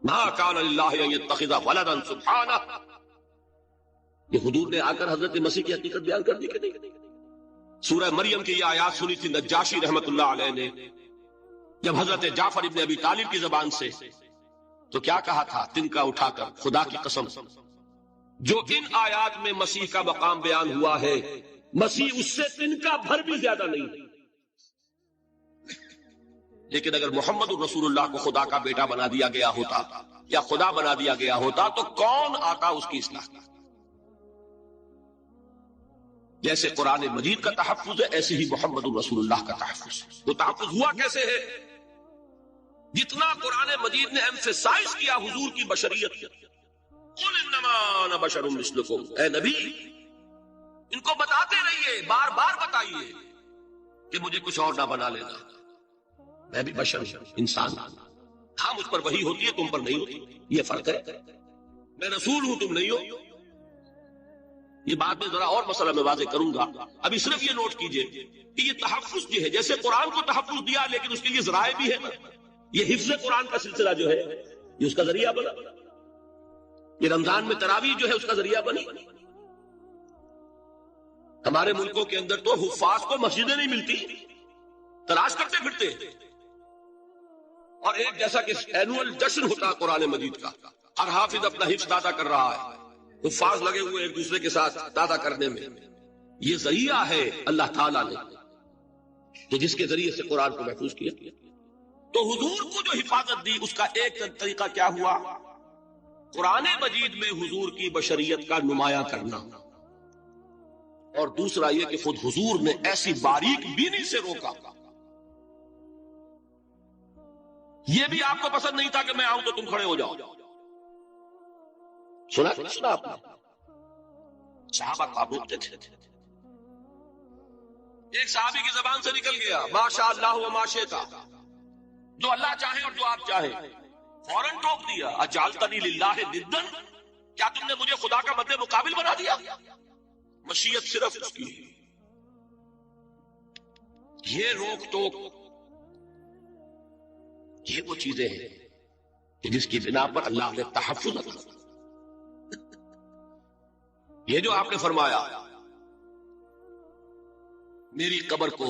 ما کان للہ ان یتخذ ولدا سبحانہ۔ یہ حضور نے آ کر حضرت مسیح کی حقیقت بیان کر دی کہ نہیں؟ سورہ مریم کی یہ آیات سنی تھی نجاشی رحمت اللہ علیہ نے جب حضرت جعفر ابن ابی طالب کی زبان سے، تو کیا کہا تھا تنکا اٹھا کر، خدا کی قسم جو ان آیات میں مسیح کا مقام بیان ہوا ہے، مسیح اس سے تنکا بھر بھی زیادہ نہیں۔ لیکن اگر محمد رسول اللہ کو خدا کا بیٹا بنا دیا گیا ہوتا یا خدا بنا دیا گیا ہوتا تو کون آتا اس کی اصلاح کا؟ جیسے قرآن مجید کا تحفظ ہے، ایسے ہی محمد رسول اللہ کا تحفظ ہے۔ وہ تحفظ ہوا کیسے ہے؟ جتنا قرآن مجید نے ایمفیسائز کیا حضور کی بشریت، قل انما انا بشر مثلکم، اے نبی ان کو بتاتے رہیے، بار بار بتائیے کہ مجھے کچھ اور نہ بنا لینا، میں بھی بشر ہوں، انسان ہوں۔ ہاں مجھ پر وحی ہوتی ہے، تم پر نہیں ہوتی، یہ فرق ہے۔ میں رسول ہوں، تم نہیں ہو۔ یہ بات میں ذرا اور مسئلہ میں واضح کروں گا، ابھی صرف یہ نوٹ کیجئے کہ یہ تحفظ جو ہے، جیسے قرآن کو تحفظ دیا لیکن اس کے لیے ذرائع بھی ہے نا۔ یہ حفظ قرآن کا سلسلہ جو ہے یہ اس کا ذریعہ بنا، یہ رمضان میں تراویح جو ہے اس کا ذریعہ بنی۔ ہمارے ملکوں کے اندر تو حفاظ کو مسجدیں نہیں ملتی، تلاش کرتے پھرتے، اور ایک جیسا کہ اینوئل جشن ہوتا ہے قرآن مجید کا، ہر حافظ اپنا حفظ دادا کر رہا ہے، حفاظ لگے ہوئے ایک دوسرے کے ساتھ دادا کرنے میں۔ یہ ذریعہ ہے اللہ تعالیٰ نے کہ جس کے ذریعے سے قرآن کو محفوظ کیا۔ تو حضور کو جو حفاظت دی اس کا ایک طریقہ کیا ہوا؟ قرآن مجید میں حضور کی بشریت کا نمایاں کرنا، اور دوسرا یہ کہ خود حضور نے ایسی باریک بینی سے روکا۔ یہ بھی آپ کو پسند نہیں تھا کہ میں آؤں تو تم کھڑے ہو جاؤ۔ سنا آپ نے؟ صحابہ آپ روکتے تھے۔ ایک صحابی کی زبان سے نکل گیا ما شاء اللہ و ما شئت، جو اللہ چاہے اور جو آپ چاہیں، فوراً ٹوک دیا اجعلتنی للہ ندا، کیا تم نے مجھے خدا کا مد مقابل بنا دیا؟ مشیت صرف اس کی۔ یہ روک ٹوک، یہ وہ چیزیں ہیں کہ جس کی بنا پر اللہ نے تحفظ رکھا۔ یہ جو آپ نے فرمایا میری قبر کو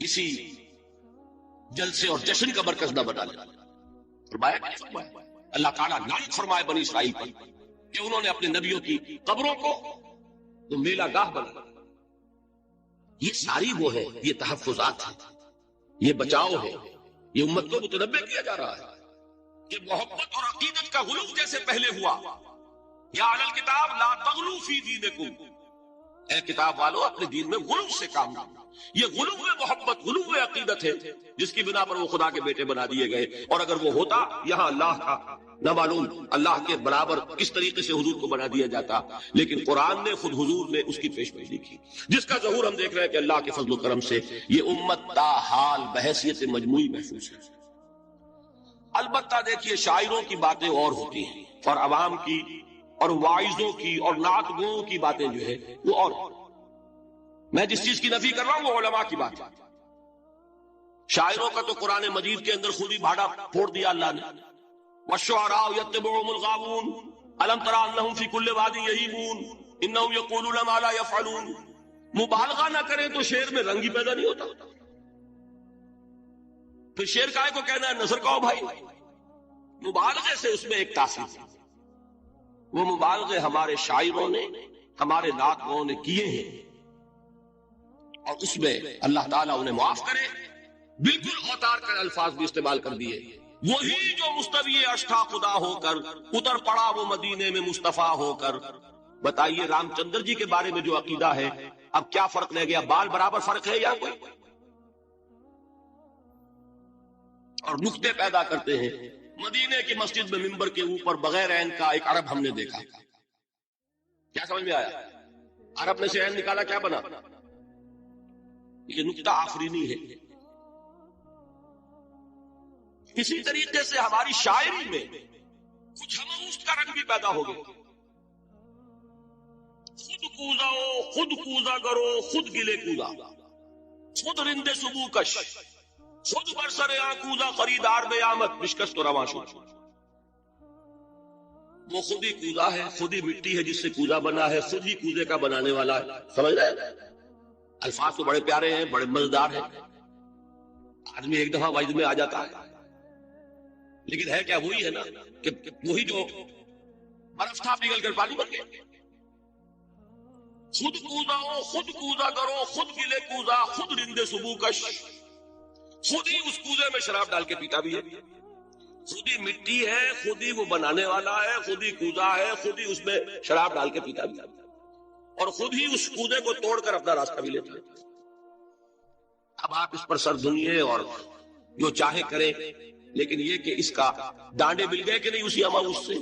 اسی جلسے اور جشن کا مرکز نہ بنا لے، فرمایا کیا فرمایا؟ اللہ تعالیٰ لعنت فرمائے بنی اسرائیل پر کہ انہوں نے اپنے نبیوں کی قبروں کو تو میلہ گاہ بنا۔ یہ ساری وہ ہے، یہ تحفظات ہیں یہ بچاؤ ہے، یہ امت کو متنبع کیا جا رہا ہے کہ محبت اور عقیدت کا غلو جیسے پہلے ہوا، یا اہل الکتاب لا تغلو فی دینکم، اے کتاب والو اپنے دین میں غلو سے کام لو۔ یہ غلو محبت، غلو عقیدت ہے جس کی بنا پر وہ خدا کے بیٹے بنا دیے گئے، اور اگر وہ ہوتا یہاں اللہ کا نہ معلوم اللہ کے برابر کس طریقے سے حضور کو بنا دیا جاتا، لیکن قرآن نے خود حضور نے اس کی پیشگوئی کی، جس کا ظہور ہم دیکھ رہے ہیں کہ اللہ کے فضل و کرم سے یہ امت تا حال بحیثیت مجموعی محفوظ ہے۔ البتہ دیکھیے شاعروں کی باتیں اور ہوتی ہیں، اور عوام کی اور واعظوں کی اور نعت گوؤں کی باتیں جو ہے وہ اور۔ میں جس چیز کی نفی کر رہا ہوں وہ علماء کی بات ہے۔ شاعروں کا تو قرآن مجید کے اندر خود ہی بھاڑا پھوڑ دیا اللہ نے، والشعراء يتبعهم الغاوون الم تر انهم في كل واد يهيمون انهم يقولون ما لا يفعلون۔ مبالغہ نہ کریں تو شعر میں رنگ ہی پیدا نہیں ہوتا، پھر شعر کائے کو کہنا ہے نثر کہو بھائی، مبالغے سے اس میں ایک تاثیر، وہ مبالغے ہمارے شاعروں نے ہمارے نعت گاؤں نے کیے ہیں، اور اس میں اللہ تعالیٰ انہیں معاف کرے، بالکل اوتار کر الفاظ بھی استعمال کر دیے۔ وہی جو مستوی اشٹھا خدا ہو کر اتر پڑا وہ مدینے میں مصطفیٰ ہو کر۔ بتائیے رام چندر جی کے بارے میں جو عقیدہ ہے، اب کیا فرق رہ گیا؟ بال برابر فرق ہے یا کوئی؟ اور نقطے پیدا کرتے ہیں۔ مدینے کی مسجد میں منبر کے اوپر بغیر عین کا ایک عرب ہم نے دیکھا، کیا سمجھ میں آیا؟ عرب میں سے عین نکالا کیا بنا؟ یہ نقطہ آفرینی ہے۔ اسی طریقے سے ہماری شاعری میں کچھ ہموست کا رنگ بھی پیدا ہو گیا۔ خود کوزا ہو، خود کوزا کرو، خود گلے کوزا، خود رندے صبح کش، خود برسر کوزا خریدار بے آمد بشکست و رواں شد۔ وہ خود ہی کوزا ہے، خود ہی مٹی ہے جس سے کوزا بنا ہے، خود ہی کوزے کا بنانے والا ہے۔ سمجھ رہے ہیں؟ الفاظ تو بڑے پیارے ہیں، بڑے مزیدار ہیں، آدمی ایک دفعہ وجد میں آ جاتا ہے، لیکن ہے کیا وہی ہے نا کہ وہی جو برف تھا پگھل کر پانی بن گیا۔ خود کوزا ہو، خود کوزا کرو، خود گلے کوزا، خود رندے صبح کش، خود ہی اس کوزے میں شراب ڈال کے پیتا بھی ہے، خود ہی مٹی ہے، خود ہی وہ بنانے والا ہے، خود ہی کوزا ہے، خود ہی اس میں شراب ڈال کے پیتا بھی ہے، اور خود ہی اس کوزے کو توڑ کر اپنا راستہ بھی لیتا ہے۔ اب آپ اس پر سر دھنیے اور جو چاہے کریں، لیکن یہ کہ اس کا ڈانڈے مل گئے کہ نہیں اسی امام سے۔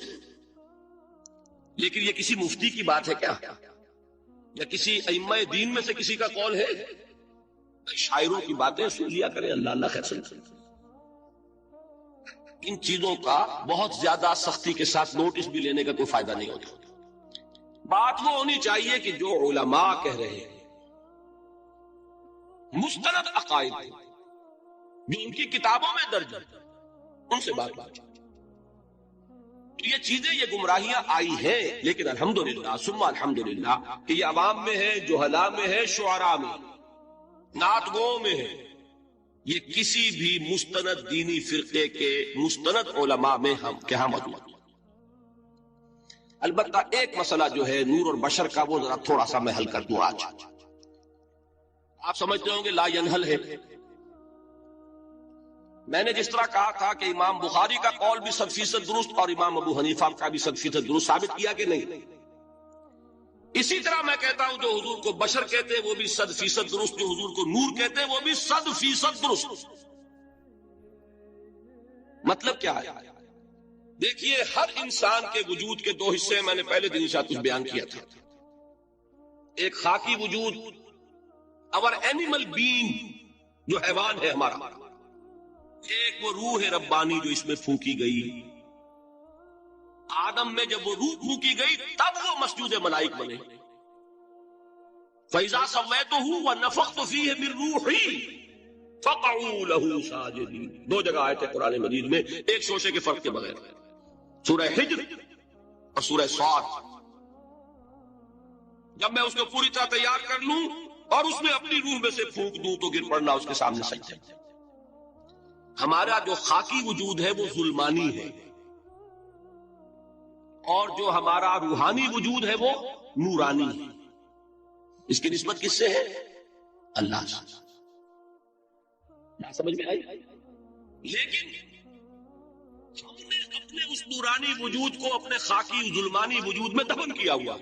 لیکن یہ کسی مفتی کی بات ہے کیا، یا کسی ائمہ دین میں سے کسی کا قول ہے؟ شاعروں کی باتیں سن لیا کریں، اللہ اللہ خیر سن۔ ان چیزوں کا بہت زیادہ سختی کے ساتھ نوٹس بھی لینے کا کوئی فائدہ نہیں ہوتا۔ بات وہ ہونی چاہیے کہ جو علماء کہہ رہے ہیں، مستند عقائد جو ان کی کتابوں میں درج ہے، ان سے بات یہ چیزیں، یہ گمراہیاں آئی ہیں، لیکن الحمدللہ ثم الحمدللہ کہ یہ عوام میں ہے، جہلاء میں ہے، شعراء میں، نعت گوؤں میں ہے، یہ کسی بھی مستند دینی فرقے کے مستند علماء میں ہم موجود۔ البتہ ایک مسئلہ جو ہے نور اور بشر کا، وہ ذرا تھوڑا سا میں حل کر دوں آج۔ آپ سمجھتے ہوں گے لا ینحل ہے۔ میں نے جس طرح کہا تھا کہ امام بخاری کا قول بھی 100% درست اور امام ابو حنیفہ کا بھی 100% درست ثابت کیا کہ نہیں، اسی طرح میں کہتا ہوں جو حضور کو بشر کہتے ہیں وہ بھی 100% درست، جو حضور کو نور کہتے ہیں وہ بھی 100% درست۔ مطلب کیا ہے؟ دیکھیے ہر انسان کے وجود کے دو حصے میں نے پہلے دن کچھ بیان کیا تھا۔ ایک خاکی وجود، اور اینیمل بینگ جو حیوان ہے ہمارا، ایک وہ روح ربانی جو اس میں پھونکی گئی۔ آدم میں جب وہ روح پھونکی گئی تب وہ مسجود ملائک بنے۔ فَإِذَا سَوَّيْتُهُ وَنَفَخْتُ فِيهِ مِن رُّوحِي فَقَعُوا لَهُ سَاجِدِينَ۔ دو جگہ آئے تھے قرآن مجید میں، ایک شوشے کے فرق کے بغیر، سورہ حجر اور سورہ صاد۔ جب میں اس کو پوری طرح تیار کر لوں اور اس میں اپنی روح میں سے پھونک دوں تو گر پڑنا اس کے سامنے سجدے۔ ہمارا جو خاکی وجود ہے وہ ظلمانی ہے، اور جو ہمارا روحانی وجود ہے وہ نورانی ہے۔ اس کی نسبت کس سے ہے؟ اللہ سے۔ سمجھ میں آئی؟ لیکن ہم نے اپنے اس نورانی وجود کو اپنے خاکی ظلمانی وجود میں دفن کیا ہوا،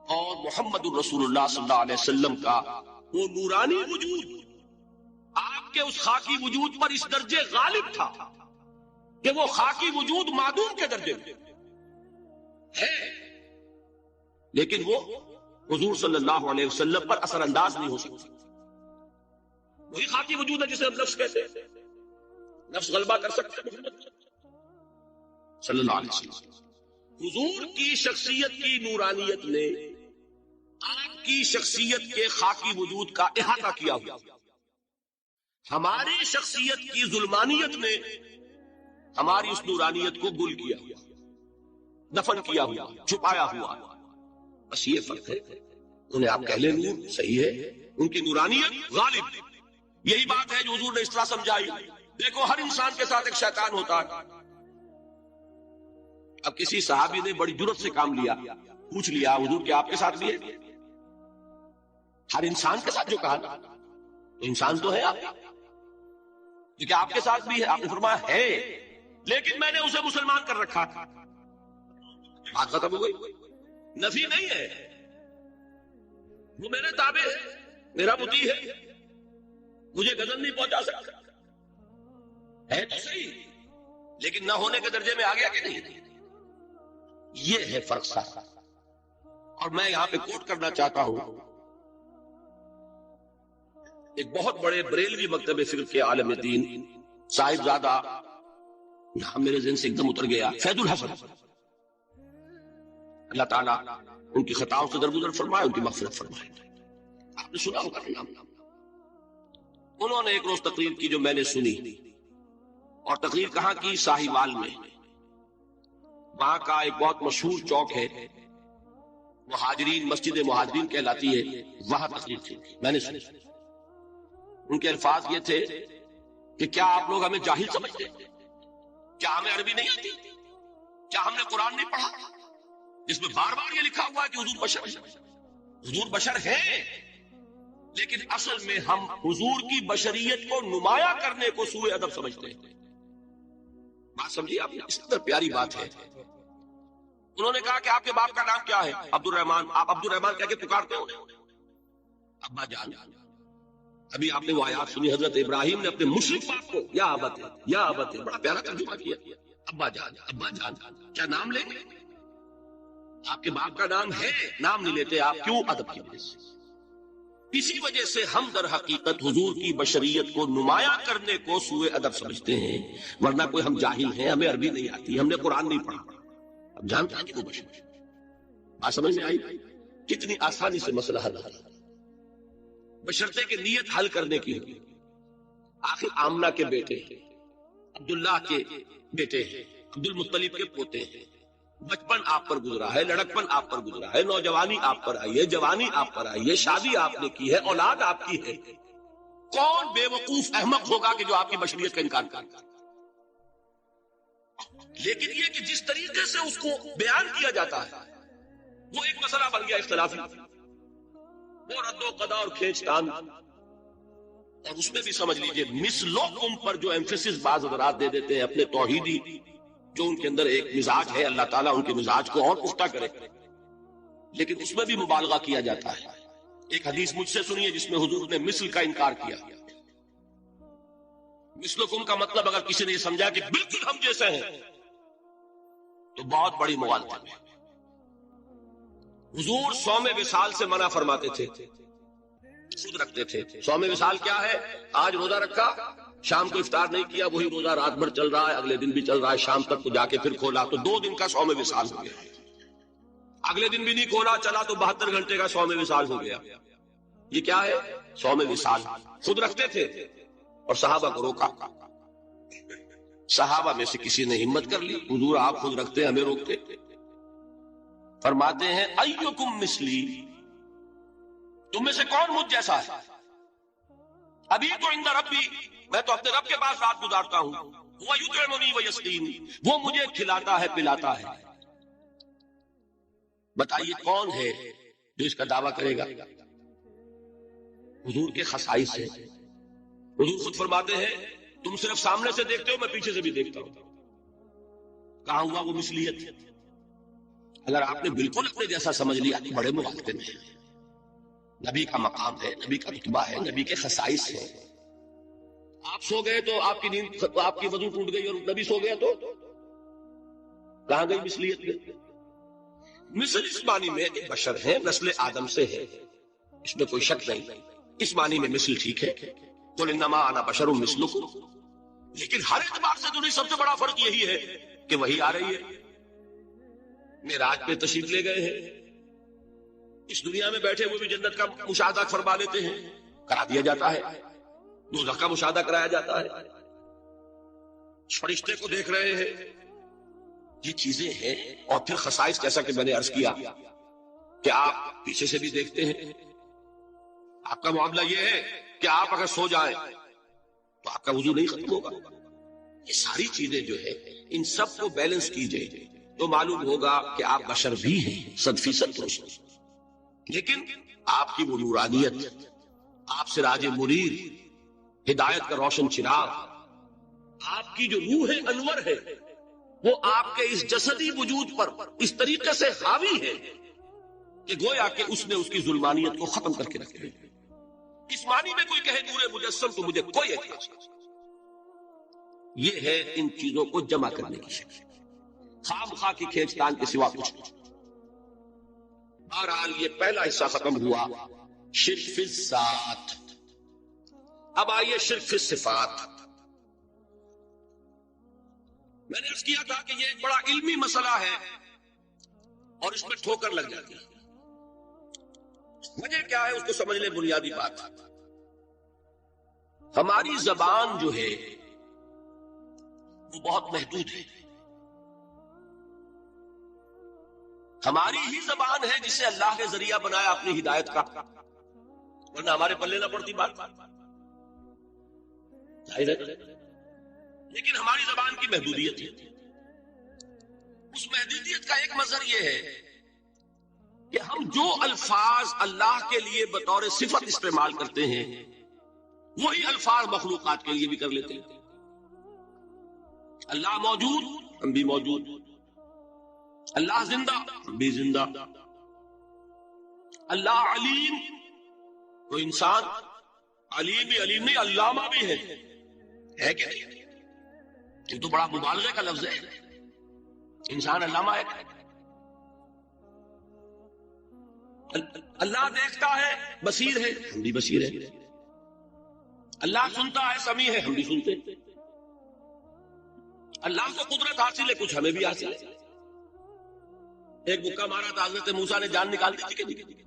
اور محمد الرسول اللہ صلی اللہ علیہ وسلم کا وہ نورانی وجود آپ کے اس خاکی وجود پر اس درجے غالب تھا کہ وہ خاکی وجود معدوم کے درجے میں ہے، لیکن وہ حضور صلی اللہ علیہ وسلم پر اثر انداز نہیں ہو سکتی۔ وہی خاکی وجود ہے جسے ہم نفس کہتے ہیں، نفس غلبہ کر سکتے ہیں محمد صلی اللہ علیہ وسلم۔ حضور کی شخصیت کی نورانیت نے آپ کی شخصیت کے خاکی وجود کا احاطہ کیا ہوا، ہماری شخصیت کی ظلمانیت نے ہماری اس نورانیت کو گل کیا ہوا، دفن کیا ہوا، چھپایا ہوا، بس یہ فرق ہے۔ انہیں آپ کہہ لیں نور، صحیح ہے، ان کی نورانیت غالب، یہی بات ہے جو حضور نے اس طرح سمجھائی۔ دیکھو ہر انسان کے ساتھ ایک شیطان ہوتا ہے۔ اب کسی صحابی نے بڑی جرت سے کام لیا، پوچھ لیا حضور کہ آپ کے ساتھ بھی ہے؟ ہر انسان کے ساتھ جو کہا نا، تو انسان تو ہے آپ، کیونکہ آپ کے ساتھ بھی ہے۔ آپ نے فرمایا ہے، لیکن میں نے اسے مسلمان کر رکھا تھا۔ بات ختم ہو گئی، نفی نہیں ہے، وہ میرے تابع ہے، میرا مطیع ہے، مجھے غضب نہیں پہنچا سکتا، ہے تو صحیح، لیکن نہ ہونے کے درجے میں آ گیا کہ نہیں؟ یہ ہے فرق سارا۔ اور میں یہاں پہ کوٹ کرنا چاہتا ہوں ایک بہت بڑے بریلوی مکتب فکر کے عالم دین صاحبزادہ، نام میرے ذہن سے ایک دم اتر گیا، فیض الحسن، اللہ تعالیٰ ان کی خطاؤں سے درگزر فرمائے، ان کی مغفرت فرمائے۔ آپ نے سنا ہوگا نام، انہوں نے ایک روز تقریر کی جو میں نے سنی، اور تقریر کہاں کی؟ ساہیوال میں، وہاں کا ایک بہت مشہور چوک ہے، مہاجرین، مسجد مہاجرین کہلاتی ہے، وہاں تقریر تھی، میں نے سنی۔ ان کے الفاظ یہ تھے کہ کیا آپ لوگ ہمیں جاہل سمجھتے ہیں؟ کیا ہمیں عربی نہیں آتی؟ کیا ہم نے قرآن نہیں پڑھا جس میں بار بار یہ لکھا ہوا ہے کہ حضور بشر ہے؟ حضور بشر ہے، لیکن اصل میں ہم حضور کی بشریت کو نمایاں کرنے کو سوء ادب سمجھتے ہیں۔ بات سمجھیے آپ، اس قدر پیاری بات ہے۔ انہوں نے کہا کہ آپ کے باپ کا نام کیا ہے؟ عبد الرحمان۔ آپ عبد الرحمان کہہ کے پکارتے ہو؟ ابا جان۔ ابھی آپ نے وہ آیات سنی، حضرت ابراہیم نے اپنے مشرک باپ کو یا ابت ہے، یا ابت ہے، بڑا پیارا ترجمہ کیا، ابا جان، ابا جان۔ کیا نام لیں گے؟ آپ کے باپ کا نام ہے، نام نہیں لیتے آپ، کیوں؟ ادب کی وجہ سے۔ اسی وجہ سے ہم در حقیقت حضور کی بشریت کو نمایاں کرنے کو سوء ادب سمجھتے ہیں، ورنہ کوئی ہم جاہل ہیں، ہمیں عربی نہیں آتی، ہم نے قرآن نہیں پڑھا، اب جانتے ہیں کہ وہ بشر ہے۔ بات سمجھ میں آئی؟ کتنی آسانی سے مسئلہ حل ہے، بشرطے کہ نیت حل کرنے کی ہوگی۔ آخر آمنہ کے بیٹے ہیں، عبداللہ کے بیٹے ہیں، عبد المطلب کے پوتے ہیں، بچپن آپ پر گزرا ہے، لڑکپن آپ پر گزرا ہے، نوجوانی آپ پر آئی ہے، جوانی آپ پر آئی ہے، شادی آپ نے کی ہے، اولاد آپ کی ہے۔ کون بے وقوف احمق ہوگا کہ جو آپ کی بشریت کا انکار کرتا؟ لیکن یہ کہ جس طریقے سے اس کو بیان کیا جاتا ہے وہ ایک مسئلہ بن گیا اختلافی، وہ رد و قضا اور کھینچ تان، اور اس میں بھی سمجھ لیجئے مثلکم پر جو ایمفیسس بعض حضرات دے دیتے ہیں اپنے توحیدی، جو ان کے اندر ایک مزاج ہے، اللہ تعالیٰ ان کے مزاج کو اور پختہ کرے، لیکن اس میں بھی مبالغہ کیا جاتا ہے۔ ایک حدیث مجھ سے سنیے جس میں حضور نے مثل کا انکار کیا۔ مثلکم کا مطلب اگر کسی نے یہ سمجھا کہ بالکل ہم جیسے ہیں تو بہت بڑی مغالطہ ہے۔ حضور صوم وصال سے منع فرماتے تھے، خود رکھتے تھے۔ صوم وصال کیا ہے؟ آج روزہ رکھا، شام کو افطار نہیں کیا، وہی روزہ رات بھر چل رہا ہے، اگلے دن بھی چل رہا ہے، شام تک کو جا کے پھر کھولا تو 2 دن کا صوم وصال ہو گیا۔ اگلے دن بھی نہیں کھولا، چلا تو 72 گھنٹے کا صوم وصال ہو گیا۔ یہ کیا ہے؟ صوم وصال۔ خود رکھتے تھے اور صحابہ کو روکا۔ صحابہ میں سے کسی نے ہمت کر لی، حضور آپ خود رکھتے ہمیں روکتے؟ فرماتے ہیں ایکم مثلی، تم میں سے کون مجھ جیسا ہے؟ ابھی تو عند ربی، میں تو اپنے رب کے پاس رات گزارتا ہوں، وہ یطعمنی ویسقین، وہ مجھے کھلاتا ہے پلاتا ہے۔ بتائیے کون ہے جو اس کا دعویٰ کرے گا؟ حضور کے خصائص ہیں. حضور خود فرماتے ہیں تم صرف سامنے سے دیکھتے ہو، میں پیچھے سے بھی دیکھتا ہوں. کہاں ہوا وہ مثلیت؟ اگر آپ نے بالکل اپنے جیسا سمجھ لیا تو بڑے مغالطے میں ہیں. نبی کا مقام ہے، نبی کا رتبہ ہے، نبی کے خصائص ہیں. آپ سو گئے تو آپ کی نیند، آپ کی وضو ٹوٹ گئی اور نبی سو گیا تو کہاں گئی مثلیت؟ مثل اس معنی میں ایک بشر ہے، نسل آدم سے ہے، اس میں کوئی شک نہیں. اس معنی میں مثل ٹھیک ہے، قل انما انا بشر مثلکم. لیکن ہر اعتبار سے تو نہیں، سب سے بڑا فرق یہی ہے کہ وہی آ رہی ہے. معراج پہ تشریف لے گئے ہیں، اس دنیا میں بیٹھے ہوئے بھی جنت کا مشاہدہ فرما لیتے ہیں، کرا دیا جاتا ہے. دوزخ کا مشاہدہ کرایا جاتا ہے، فرشتے کو دیکھ رہے ہیں. یہ چیزیں ہیں. اور پھر خصائص جیسا کہ میں نے عرض کیا کہ آپ پیچھے سے بھی دیکھتے ہیں. آپ کا معاملہ یہ ہے کہ آپ اگر سو جائیں تو آپ کا وضو نہیں ختم ہوگا. یہ ساری چیزیں جو ہے ان سب کو بیلنس کیجئے تو معلوم ہوگا کہ آپ بشر بھی ہیں 100% درست. لیکن آپ کی وہ نورانیت، آپ سے راج منیر، ہدایت کا روشن چراغ، آپ کی جو روح انور ہے، وہ آپ کے اس جسدی وجود پر اس طریقے سے حاوی ہے کہ گویا کہ اس نے اس کی ظلمانیت کو ختم کر کے رکھے. اس معنی میں کوئی کہے نور مجسم تو مجھے کوئی اعتراض نہیں. یہ ہے ان چیزوں کو جمع کرنے کی شکل، خام خواہ کی کھینچتان کے سوا کچھ نہیں. بہرحال یہ پہلا حصہ ختم ہوا، شرک فی الذات. اب آئیے شرک فی الصفات. میں نے عرض کیا تھا کہ یہ ایک بڑا علمی مسئلہ ہے اور اس میں ٹھوکر لگ جاتی ہے. وجہ کیا ہے اس کو سمجھ لیں. بنیادی بات، ہماری زبان جو ہے وہ بہت محدود ہے. ہماری ہی زبان ہے جسے اللہ نے ذریعہ بنایا اپنی ہدایت کا، ورنہ ہمارے پلے نہ پڑتی بات. لیکن ہماری زبان کی محدودیت ہے. اس محدودیت کا ایک مظہر یہ ہے کہ ہم جو الفاظ اللہ کے لیے بطور صفت استعمال کرتے ہیں وہی الفاظ مخلوقات کے لیے بھی کر لیتے ہیں. اللہ موجود، ہم بھی موجود. اللہ زندہ، ہم بھی زندہ. اللہ علیم، تو انسان علیم بھی علیم نہیں، علامہ بھی ہے کہ نہیں؟ یہ تو بڑا مبالغے کا لفظ ہے. انسان علامہ ہے. اللہ دیکھتا ہے، بصیر ہے، ہم بھی بصیر ہے. اللہ سنتا ہے، سمیع ہے، ہم بھی سنتے ہیں. اللہ کو قدرت حاصل ہے، کچھ ہمیں بھی حاصل ہے. ایک مکہ مارا تھا حضرت موسیٰ نے، جان نکال دی تھی کہ نہیں؟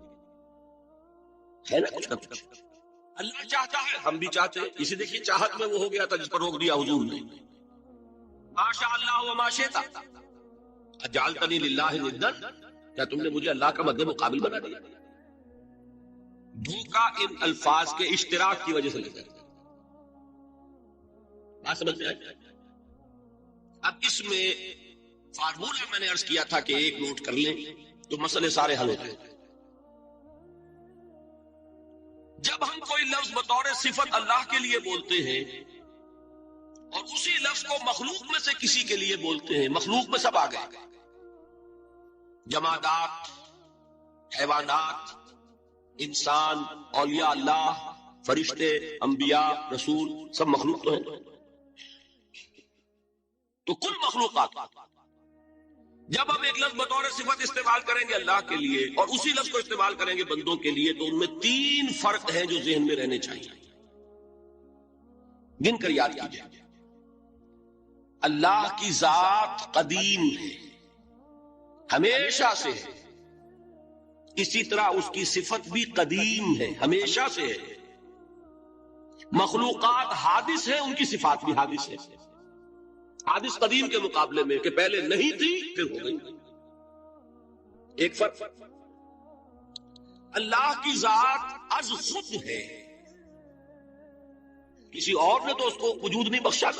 ہے نا کچھ نہ کچھ. اللہ چاہتا ہے، ہم بھی چاہتے ہیں. اسی دیکھیے چاہت میں وہ ہو گیا تھا جس پر روک دیا حضور نے. ماشاء اللہ وما شئت اجعلتنی للہ ندا، کیا تم نے مجھے اللہ کا مد مقابل بنا دیا؟ دھوکہ ان الفاظ کے اشتراک کی وجہ سے لگتا ہے. بات سمجھ میں آئی؟ اب اس میں فارمولہ میں نے عرض کیا تھا کہ ایک نوٹ کر لیں تو مسئلے سارے حل ہوتے ہیں. جب ہم کوئی لفظ بطور صفت اللہ کے لیے بولتے ہیں اور اسی لفظ کو مخلوق میں سے کسی کے لیے بولتے ہیں، مخلوق میں سب آ گئے، جمادات، حیوانات، انسان، اولیاء اللہ، فرشتے، انبیاء، رسول، سب مخلوق تو ہیں. تو کل مخلوقات. جب ہم ایک لفظ بطور صفت استعمال کریں گے اللہ کے لیے اور اسی لفظ کو استعمال کریں گے بندوں کے لیے تو ان میں 3 فرق ہیں جو ذہن میں رہنے چاہیے. گن کر یاد کیجیے. اللہ کی ذات قدیم ہے، ہمیشہ سے ہے. اسی طرح اس کی صفت بھی قدیم ہے، ہمیشہ سے ہے. مخلوقات حادث ہیں، ان کی صفات بھی حادث ہے. حادث قدیم کے مقابلے میں کہ پہلے نہیں تھی پھر ہو گئی. ایک فرق، اللہ کی ذات از خود ہے، کسی اور نے تو اس کو وجود نہیں بخشا.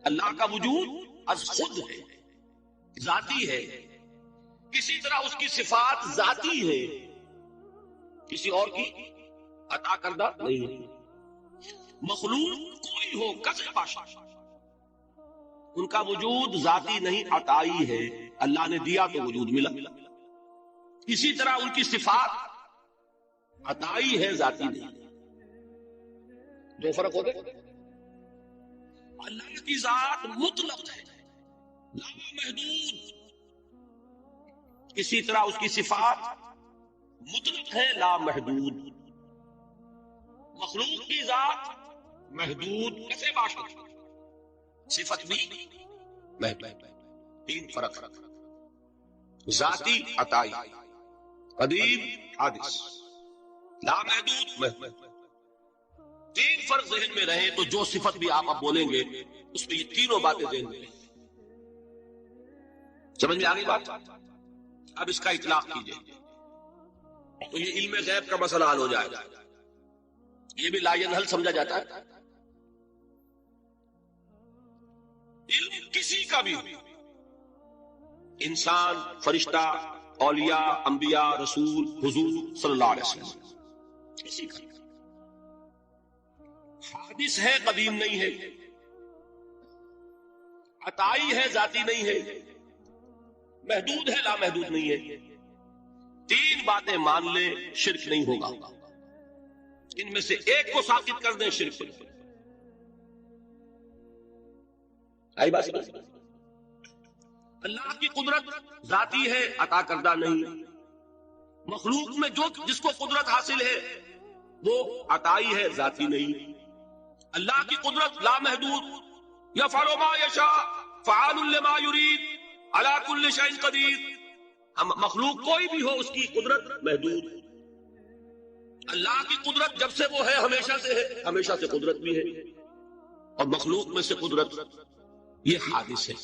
اللہ کا وجود از خود ہے، ذاتی ہے. اسی طرح اس کی صفات ذاتی ہے، کسی اور کی عطا کردہ نہیں ہے. مخلوق کوئی ہو کسے باشا، ان کا وجود ذاتی نہیں عطائی ہے. اللہ نے دیا تو وجود ملا. اسی طرح ان کی صفات عطائی ہے، ذاتی نہیں. دو فرق ہو گئے. اللہ کی ذات مطلق ہے، لا محدود. اسی طرح اس کی صفات مطلق ہے، لا محدود. مخلوق کی ذات محدود کیسے باشد، صفت بھی محدود. تین فرق. ذاتی عطائی، قدیم حادث، لا محدود محدود. تین فرق ذہن میں رہے تو جو صفت بھی آپ اب بولیں گے اس میں یہ تینوں باتیں ذہن میں رہیں. سمجھ میں آ گئی بات؟ اب اس کا اطلاق کیجئے تو یہ علم غیب کا مسئلہ حل ہو جائے گا. یہ بھی لا ینحل سمجھا جاتا ہے. علم کسی کا بھی، انسان، فرشتہ، اولیاء، انبیاء، رسول، حضور صلی اللہ علیہ وسلم، کسی کا حادث ہے، قدیم نہیں ہے. عطائی ہے، ذاتی نہیں ہے. محدود ہے، لا محدود نہیں ہے. تین باتیں مان لے، شرک نہیں ہوگا. ان میں سے ایک کو ساقط کر دیں، شرک. آئی بات؟ اللہ کی قدرت ذاتی ہے، عطا کردہ نہیں. مخلوق میں جس کو قدرت حاصل ہے وہ عطائی ہے، ذاتی نہیں. اللہ کی قدرت لا محدود، یفعل ما یشاء فعال لما یرید علی کل شیء قدیر. مخلوق کوئی بھی ہو اس کی قدرت محدود. اللہ کی قدرت جب سے وہ ہے ہمیشہ سے ہے، ہمیشہ سے قدرت بھی ہے. اور مخلوق میں سے قدرت یہ حادث ہے.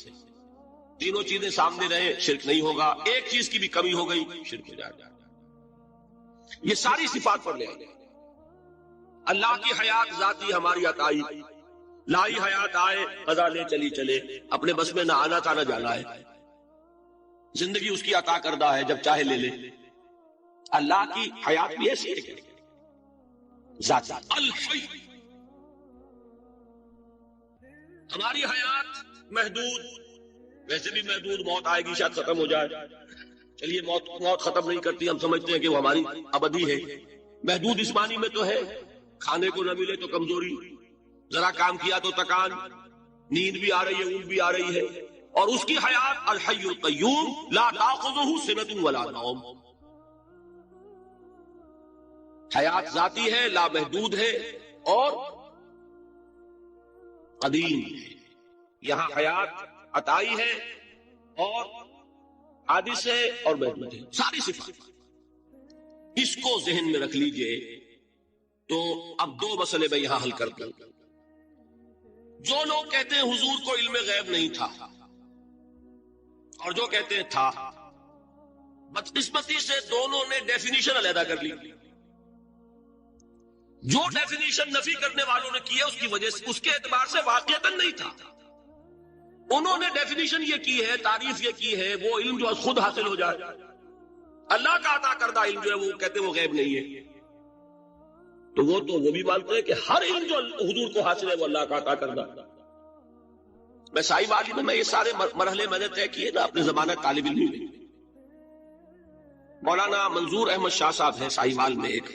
تینوں چیزیں سامنے رہے، شرک نہیں ہوگا. ایک چیز کی بھی کمی ہو گئی، شرک ہو جائے گا. یہ ساری صفات پر لے آئے. اللہ کی حیات ذاتی، ہماری عطائی. لائی حیات آئے، قضا لے چلی چلے، اپنے بس میں نہ آنا تھا نہ جانا ہے. زندگی اس کی عطا کردہ ہے، جب چاہے لے لے. اللہ کی حیات بھی ایسی ہے ذاتی. الحی، ہماری حیات محدود، ویسے بھی محدود. موت آئے گی، شاید ختم ہو جائے. چلیے موت ختم نہیں کرتی، ہم سمجھتے ہیں کہ وہ ہماری ابدی ہے. محدود اس معنی میں تو ہے کھانے کو نہ ملے تو کمزوری، ذرا کام کیا تو تکان، نیند بھی آ رہی ہے، اونگ بھی آ رہی ہے. اور اس کی حیات الحی القیوم لا تاخذہ سنۃ ولا نوم. حیات ذاتی ہے، لا محدود ہے اور قدیم ہے. یہاں حیات عطائی ہے اور حادث ہے اور محدود ہے، ساری صفات. اس کو ذہن میں رکھ لیجئے. تو اب دو مسئلے میں یہاں حل کرتا ہوں. جو لوگ کہتے ہیں حضور کو علم غیب نہیں تھا، اور جو کہتے ہیں تھا، بدقسمتی سے دونوں نے ڈیفینیشن علیحدہ کر لی. جو ڈیفینیشن نفی کرنے والوں نے کی ہے اس کی وجہ سے، اس کے اعتبار سے واقعتاً نہیں تھا. انہوں نے ڈیفینیشن یہ کی ہے، تعریف یہ کی ہے، وہ علم جو خود حاصل ہو جائے. اللہ کا عطا کردہ علم جو ہے وہ کہتے ہیں وہ غیب نہیں ہے. تو وہ بھی مانتے ہیں کہ ہر علم جو حضور کو حاصل ہے وہ اللہ کا عطا کردہ. میں سائی والی میں یہ سارے مرحلے میں نے طے کیے نا اپنے زمانہ طالب علم میں. مولانا منظور احمد شاہ صاحب ہیں سائی وال میں ایک.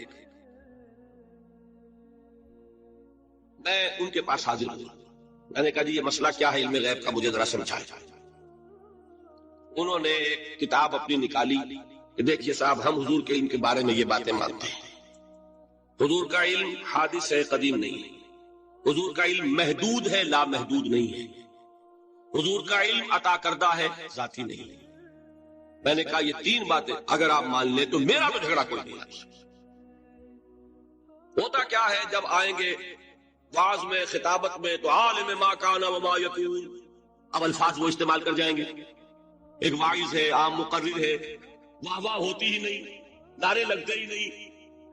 میں ان کے پاس حاضر ہوں. میں نے کہا جی یہ مسئلہ کیا ہے علم غیب کا، مجھے ذرا سمجھائیں. انہوں نے ایک کتاب اپنی نکالی کہ دیکھیے صاحب، ہم حضور کے علم کے بارے میں یہ باتیں مانتے ہیں. حضور کا علم حادث ہے، قدیم نہیں ہے. حضور کا علم محدود ہے، لا محدود نہیں ہے. حضور کا علم عطا کردہ ہے، ذاتی نہیں ہے. میں نے کہا یہ تین باتیں اگر آپ مان لیں تو میرا تو جھگڑا کوئی نہیں. ہوتا کیا ہے جب آئیں گے واعظ میں، خطابت میں، تو عالم ما کان وما یکون، اب الفاظ وہ استعمال کر جائیں گے. ایک واعظ ہے، عام مقرر ہے، واہ واہ ہوتی ہی نہیں، نعرے لگتے ہی نہیں،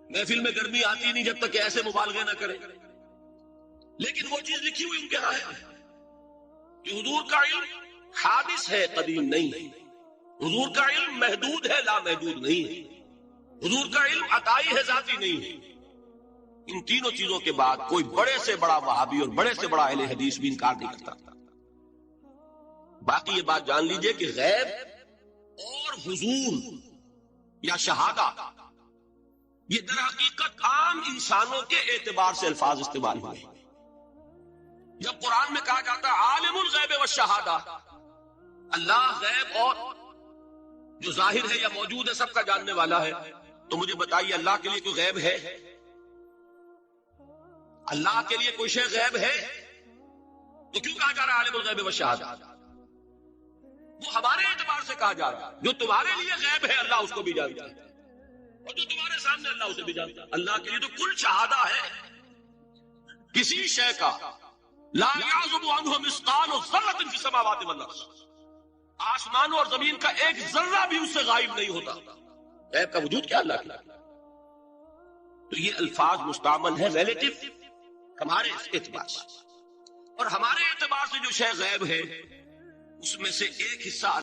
محفل میں گرمی آتی نہیں جب تک کہ ایسے مبالغے نہ کریں. لیکن وہ چیز لکھی ہوئی ان کے ہاں ہے کہ حضور کا علم حادث ہے، قدیم نہیں ہے. حضور کا علم محدود ہے، لا محدود نہیں ہے. حضور کا علم عطائی ہے، ذاتی نہیں ہے. ان تینوں چیزوں کے بعد کوئی بڑے سے بڑا وہابی اور بڑے سے بڑا اہل حدیث بھی انکار نہیں کرتا۔ باقی یہ بات جان لیجئے کہ غیب اور حضور یا شہادہ یہ در حقیقت عام انسانوں کے اعتبار سے الفاظ استعمال ہوئے۔ جب قرآن میں کہا جاتا ہے عالم الغیب والشہادہ، اللہ غیب اور جو ظاہر ہے یا موجود ہے سب کا جاننے والا ہے، تو مجھے بتائیے اللہ کے لیے کوئی غیب ہے؟ اللہ کے لیے کوئی شے غیب ہے؟ تو کیوں کہا جا رہا ہے عالم الغیب والشہادہ؟ وہ ہمارے اعتبار سے کہا جا رہا ہے، جو تمہارے لیے غیب ہے اللہ اس کو بھی جانتا ہے، اور جو تمہارے سامنے اللہ اسے بھی جانتا ہے۔ اللہ کے لیے تو کل شہادہ ہے، کسی شے کا لا يعزب عنه مثقال ذرة في السماوات والارض، آسمانوں اور زمین کا ایک ذرہ بھی اس سے غائب نہیں ہوتا۔ غیب کا وجود کیا اللہ کا؟ تو یہ الفاظ مستعمل ہے ریلیٹو ہمارے اعتبار سے، اور ہمارے اعتبار سے جو شے غیب ہے اس میں سے ایک حصہ